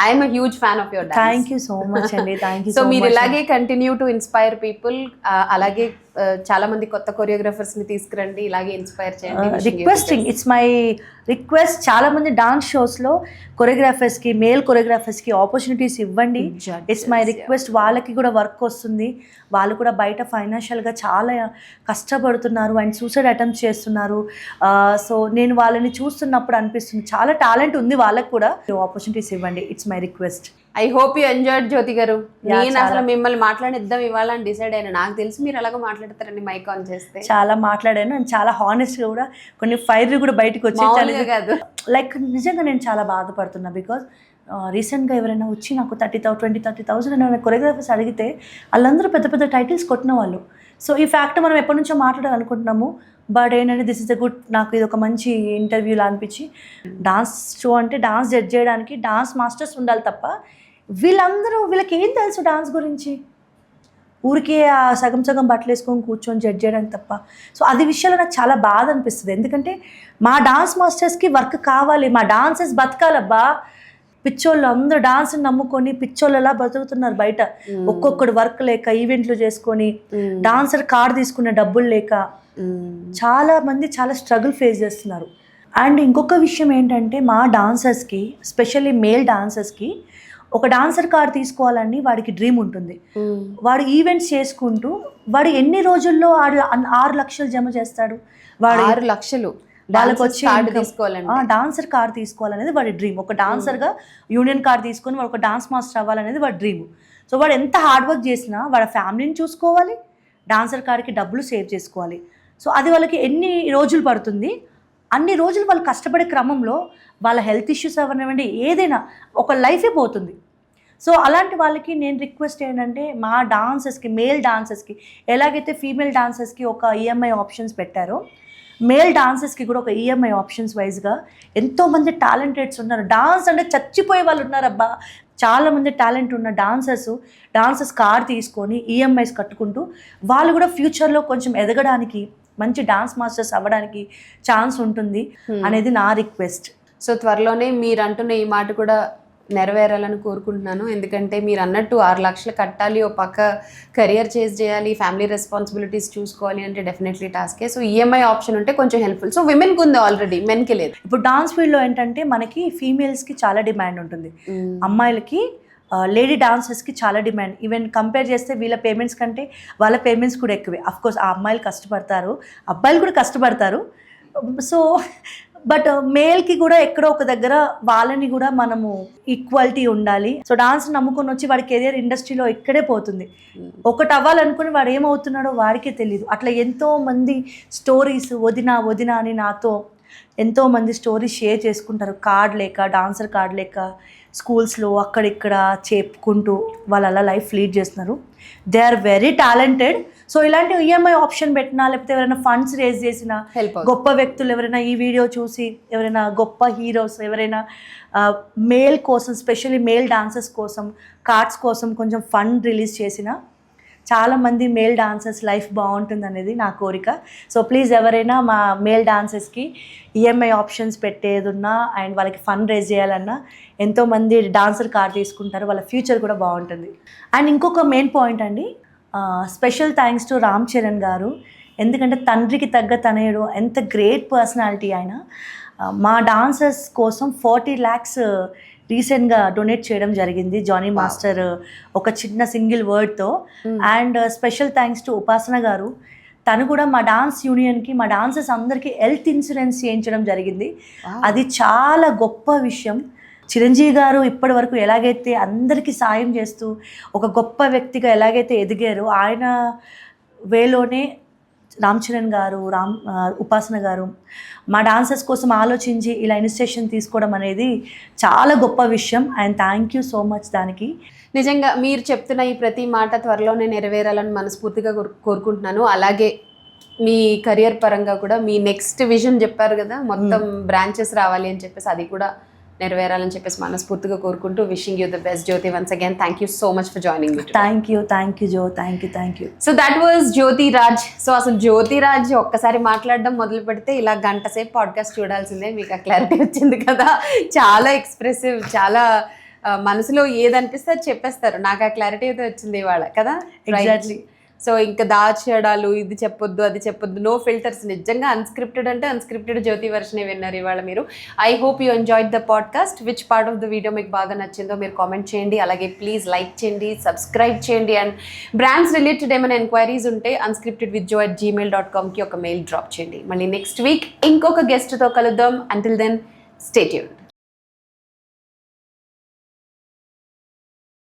I'm a huge fan of your dance. Thank you so much అండి. Thank you. సో మీరు ఇలాగే కంటిన్యూ టు ఇన్స్పైర్ పీపుల్. అలాగే చాలా మంది కొత్త కొరియోగ్రాఫర్స్ ని తీసుకురండి, ఇలాగే ఇన్స్పైర్ చేయండి. Requesting, it's my request. చాలా మంది డాన్స్ షోస్లో కొరియోగ్రాఫర్స్కి, మేల్ కొరియోగ్రాఫర్స్కి ఆపర్చునిటీస్ ఇవ్వండి. It's my request. వాళ్ళకి కూడా వర్క్ వస్తుంది, వాళ్ళు కూడా బయట ఫైనాన్షియల్గా చాలా కష్టపడుతున్నారు అండ్ సూసైడ్ అటెంప్ట్ చేస్తున్నారు. సో నేను వాళ్ళని చూస్తున్నప్పుడు అనిపిస్తుంది చాలా టాలెంట్ ఉంది వాళ్ళకి కూడా. ఆపర్చునిటీస్ ఇవ్వండి, it's my request. I hope you enjoyed Jyothi garu. నేను అసలు మిమ్మల్ని మాట్లాడిద్దాం ఇవాళ అని డిసైడ్ అయినా. నాకు తెలిసి మీరు అలాగే మాట్లాడతారండి మైక్ ఆన్ చేస్తే. చాలా మాట్లాడాను అండ్ చాలా హానెస్ట్గా కూడా కొన్ని ఫైర్ కూడా బయటకు వచ్చి కాదు. లైక్ నిజంగా నేను చాలా బాధపడుతున్నా. బికాజ్ రీసెంట్గా ఎవరైనా వచ్చి నాకు 30,000 ఏమైనా కొరియోగ్రాఫర్స్ అడిగితే వాళ్ళందరూ పెద్ద పెద్ద టైటిల్స్ కొట్టిన వాళ్ళు. సో ఈ ఫ్యాక్ట్ మనం ఎప్పటి నుంచో మాట్లాడాలనుకుంటున్నాము. బట్ ఏంటంటే దిస్ ఇస్ అ గుడ్, నాకు ఇది ఒక మంచి ఇంటర్వ్యూలా అనిపించి. డాన్స్ షో అంటే డాన్స్ జడ్జ్ చేయడానికి డాన్స్ మాస్టర్స్ ఉండాలి తప్ప వీళ్ళకి ఏం తెలుసు డాన్స్ గురించి? ఊరికే ఆ సగం బట్టలు వేసుకొని కూర్చొని జడ్జ్ చేయడానికి తప్ప. సో అది విషయంలో నాకు చాలా బాధ అనిపిస్తుంది. ఎందుకంటే మా డాన్స్ మాస్టర్స్కి వర్క్ కావాలి, మా డాన్సర్స్ బతకాలబ్బా. పిచ్చోళ్ళు అందరూ డాన్స్ని నమ్ముకొని పిచ్చోళ్ళలా బతుకుతున్నారు బయట. ఒక్కొక్కడు వర్క్ లేక ఈవెంట్లు చేసుకొని డాన్సర్ కార్డు తీసుకునే డబ్బులు లేక చాలా మంది చాలా స్ట్రగుల్ ఫేస్ చేస్తున్నారు. అండ్ ఇంకొక విషయం ఏంటంటే మా డాన్సర్స్కి, స్పెషల్లీ మేల్ డాన్సర్స్కి ఒక డాన్సర్ కార్డ్ తీసుకోవాలని వాడికి డ్రీమ్ ఉంటుంది. వాడు ఈవెంట్స్ చేసుకుంటూ వాడు ఎన్ని రోజుల్లో 6 లక్షలు జమ చేస్తాడు. వాడు 6 లక్షలు వాళ్ళకి వచ్చి తీసుకోవాలండి. డాన్సర్ కార్డ్ తీసుకోవాలనేది వాడి డ్రీమ్. ఒక డాన్సర్గా యూనియన్ కార్డ్ తీసుకొని వాడు ఒక డాన్స్ మాస్టర్ అవ్వాలనేది వాడి డ్రీమ్. సో వాడు ఎంత హార్డ్ వర్క్ చేసినా వాడి ఫ్యామిలీని చూసుకోవాలి, డాన్సర్ కార్డ్కి డబ్బులు సేవ్ చేసుకోవాలి. సో అది వాళ్ళకి ఎన్ని రోజులు పడుతుంది, అన్ని రోజులు వాళ్ళు కష్టపడే క్రమంలో వాళ్ళ హెల్త్ ఇష్యూస్ అవనివ్వండి, ఏదైనా ఒక లైఫే పోతుంది. సో అలాంటి వాళ్ళకి నేను రిక్వెస్ట్ ఏంటంటే మా డాన్సర్స్కి, మేల్ డాన్సర్స్కి ఎలాగైతే ఫీమేల్ డాన్సర్స్కి ఒక ఈఎంఐ ఆప్షన్స్ పెట్టారో, మేల్ డాన్సర్స్కి కూడా ఒక ఈఎంఐ ఆప్షన్స్ వైజ్గా ఎంతోమంది టాలెంటెడ్స్ ఉన్నారు. డాన్స్ అంటే చచ్చిపోయే వాళ్ళు ఉన్నారబ్బా. చాలామంది టాలెంట్ ఉన్న డాన్సర్స్ కార్డ్ తీసుకొని ఈఎంఐస్ కట్టుకుంటూ వాళ్ళు కూడా ఫ్యూచర్లో కొంచెం ఎదగడానికి, మంచి డాన్స్ మాస్టర్స్ అవ్వడానికి ఛాన్స్ ఉంటుంది అనేది నా రిక్వెస్ట్. సో త్వరలోనే మీరు అంటున్న ఈ మాట కూడా నెరవేరాలని కోరుకుంటున్నాను. ఎందుకంటే మీరు అన్నట్టు 6 లక్షలు కట్టాలి, ఓ పక్క కెరియర్ చేజ్ చేయాలి, ఫ్యామిలీ రెస్పాన్సిబిలిటీస్ చూసుకోవాలి అంటే డెఫినెట్లీ టాస్కే. సో ఈఎంఐ ఆప్షన్ ఉంటే కొంచెం హెల్ప్ఫుల్. సో విమెన్కి ఉంది ఆల్రెడీ, మెన్కి లేదు. ఇప్పుడు డాన్స్ ఫీల్డ్లో ఏంటంటే మనకి ఫీమేల్స్కి చాలా డిమాండ్ ఉంటుంది, అమ్మాయిలకి లేడీ డాన్సర్స్కి చాలా డిమాండ్. ఈవెన్ కంపేర్ చేస్తే వీళ్ళ పేమెంట్స్ కంటే వాళ్ళ పేమెంట్స్ కూడా ఎక్కువే. అఫ్కోర్స్ ఆ అమ్మాయిలు కష్టపడతారు, అబ్బాయిలు కూడా కష్టపడతారు. సో బట్ మేల్కి కూడా ఎక్కడో ఒక దగ్గర వాళ్ళని కూడా మనము ఈక్వాలిటీ ఉండాలి. సో డాన్స్ నమ్ముకొని వచ్చి వాడి కెరియర్ ఇండస్ట్రీలో ఇక్కడే పోతుంది. ఒకటి అవ్వాలనుకుని వాడు ఏమవుతున్నాడో వాడికే తెలియదు. అట్లా ఎంతోమంది స్టోరీస్ వదిన అని నాతో ఎంతోమంది స్టోరీస్ షేర్ చేసుకుంటారు. కార్డ్ లేక, డాన్సర్ కార్డ్ లేక స్కూల్స్లో అక్కడిక్కడ చెప్పుకుంటూ వాళ్ళు అలా లైఫ్ లీడ్ చేస్తున్నారు. They are very talented. So ఇలాంటి ఈఎంఐ ఆప్షన్ పెట్టినా, లేకపోతే ఎవరైనా ఫండ్స్ రేజ్ చేసినా, గొప్ప వ్యక్తులు ఎవరైనా ఈ వీడియో చూసి ఎవరైనా గొప్ప హీరోస్ ఎవరైనా మేల్ కోసం, స్పెషల్లీ మేల్ డాన్సర్స్ కోసం, కార్డ్స్ కోసం కొంచెం ఫండ్ రిలీజ్ చేసినా చాలామంది మేల్ డాన్సర్స్ లైఫ్ బాగుంటుంది అనేది నా కోరిక. సో ప్లీజ్ ఎవరైనా మా మేల్ డాన్సర్స్కి ఈఎంఐ ఆప్షన్స్ పెట్టేది ఉన్నా అండ్ వాళ్ళకి ఫండ్ రేజ్ చేయాలన్నా ఎంతోమంది డాన్సర్ కార్ తీసుకుంటారు, వాళ్ళ ఫ్యూచర్ కూడా బాగుంటుంది. అండ్ ఇంకొక మెయిన్ పాయింట్ అండి, special thanks to Ram Charan గారు. ఎందుకంటే తండ్రికి తగ్గ తనయుడు, ఎంత గ్రేట్ పర్సనాలిటీ ఆయన. మా డాన్సర్స్ కోసం 40 lakhs రీసెంట్గా డొనేట్ చేయడం జరిగింది జానీ మాస్టర్ ఒక చిన్న సింగిల్ వర్డ్తో. And special thanks to Upasana garu. తను కూడా మా డాన్స్ యూనియన్కి, మా డాన్సర్స్ అందరికీ హెల్త్ ఇన్సూరెన్స్ చేయించడం జరిగింది. అది చాలా గొప్ప విషయం. చిరంజీవి గారు ఇప్పటి వరకు ఎలాగైతే అందరికీ సాయం చేస్తూ ఒక గొప్ప వ్యక్తిగా ఎలాగైతే ఎదిగారో, ఆయన వేలోనే రామ్ చరణ్ గారు, ఉపాసన గారు మా డాన్సర్స్ కోసం ఆలోచించి ఇలా ఇనిషియేషన్ తీసుకోవడం అనేది చాలా గొప్ప విషయం. And thank you so much దానికి. నిజంగా మీరు చెప్తున్న ఈ ప్రతి మాట త్వరలోనే నెరవేరాలని మనస్ఫూర్తిగా కోరుకుంటున్నాను. అలాగే మీ కెరియర్ పరంగా కూడా మీ నెక్స్ట్ విజన్ చెప్పారు కదా, మొత్తం బ్రాంచెస్ రావాలి అని చెప్పేసి, అది కూడా నెరవేరాలని చెప్పేసి మనస్ఫూర్తిగా కోరుకుంటూ wishing you the best Jyoti. Once again thank you so much for joining me. Thank you Jo, thank you. So that was Jyoti Raj. So అసలు జ్యోతి రాజ్ ఒక్కసారి మాట్లాడడం మొదలు పెడితే ఇలా గంట సేపు పాడ్కాస్ట్ చూడాల్సిందే. మీకు ఆ క్లారిటీ వచ్చింది కదా, చాలా ఎక్స్ప్రెసివ్, చాలా మనసులో ఏదనిపిస్తే అది చెప్పేస్తారు. నాకు ఆ క్లారిటీ అయితే వచ్చింది ఇవాళ కదా. ఎగ్జాక్ట్లీ. సో ఇంకా దాచేయడాలు, ఇది చెప్పొద్దు అది చెప్పొద్దు, నో ఫిల్టర్స్. నిజంగా అన్స్క్రిప్టెడ్ అంటే అన్స్క్రిప్టెడ్ జ్యోతి వర్షనే విన్నారు ఇవాళ మీరు. I hope you enjoyed the podcast. Which part of the video మీకు బాగా నచ్చిందో మీరు కామెంట్ చేయండి. అలాగే ప్లీజ్ లైక్ చేయండి, సబ్స్క్రైబ్ చేయండి. అండ్ బ్రాండ్స్ రిలేటెడ్ ఏమైనా ఎంక్వైరీస్ ఉంటే unscriptedwithjoe@gmail.com కి ఒక మెయిల్ డ్రాప్ చేయండి. మళ్ళీ నెక్స్ట్ వీక్ ఇంకొక గెస్ట్తో కలుద్దాం. Until then stay tuned.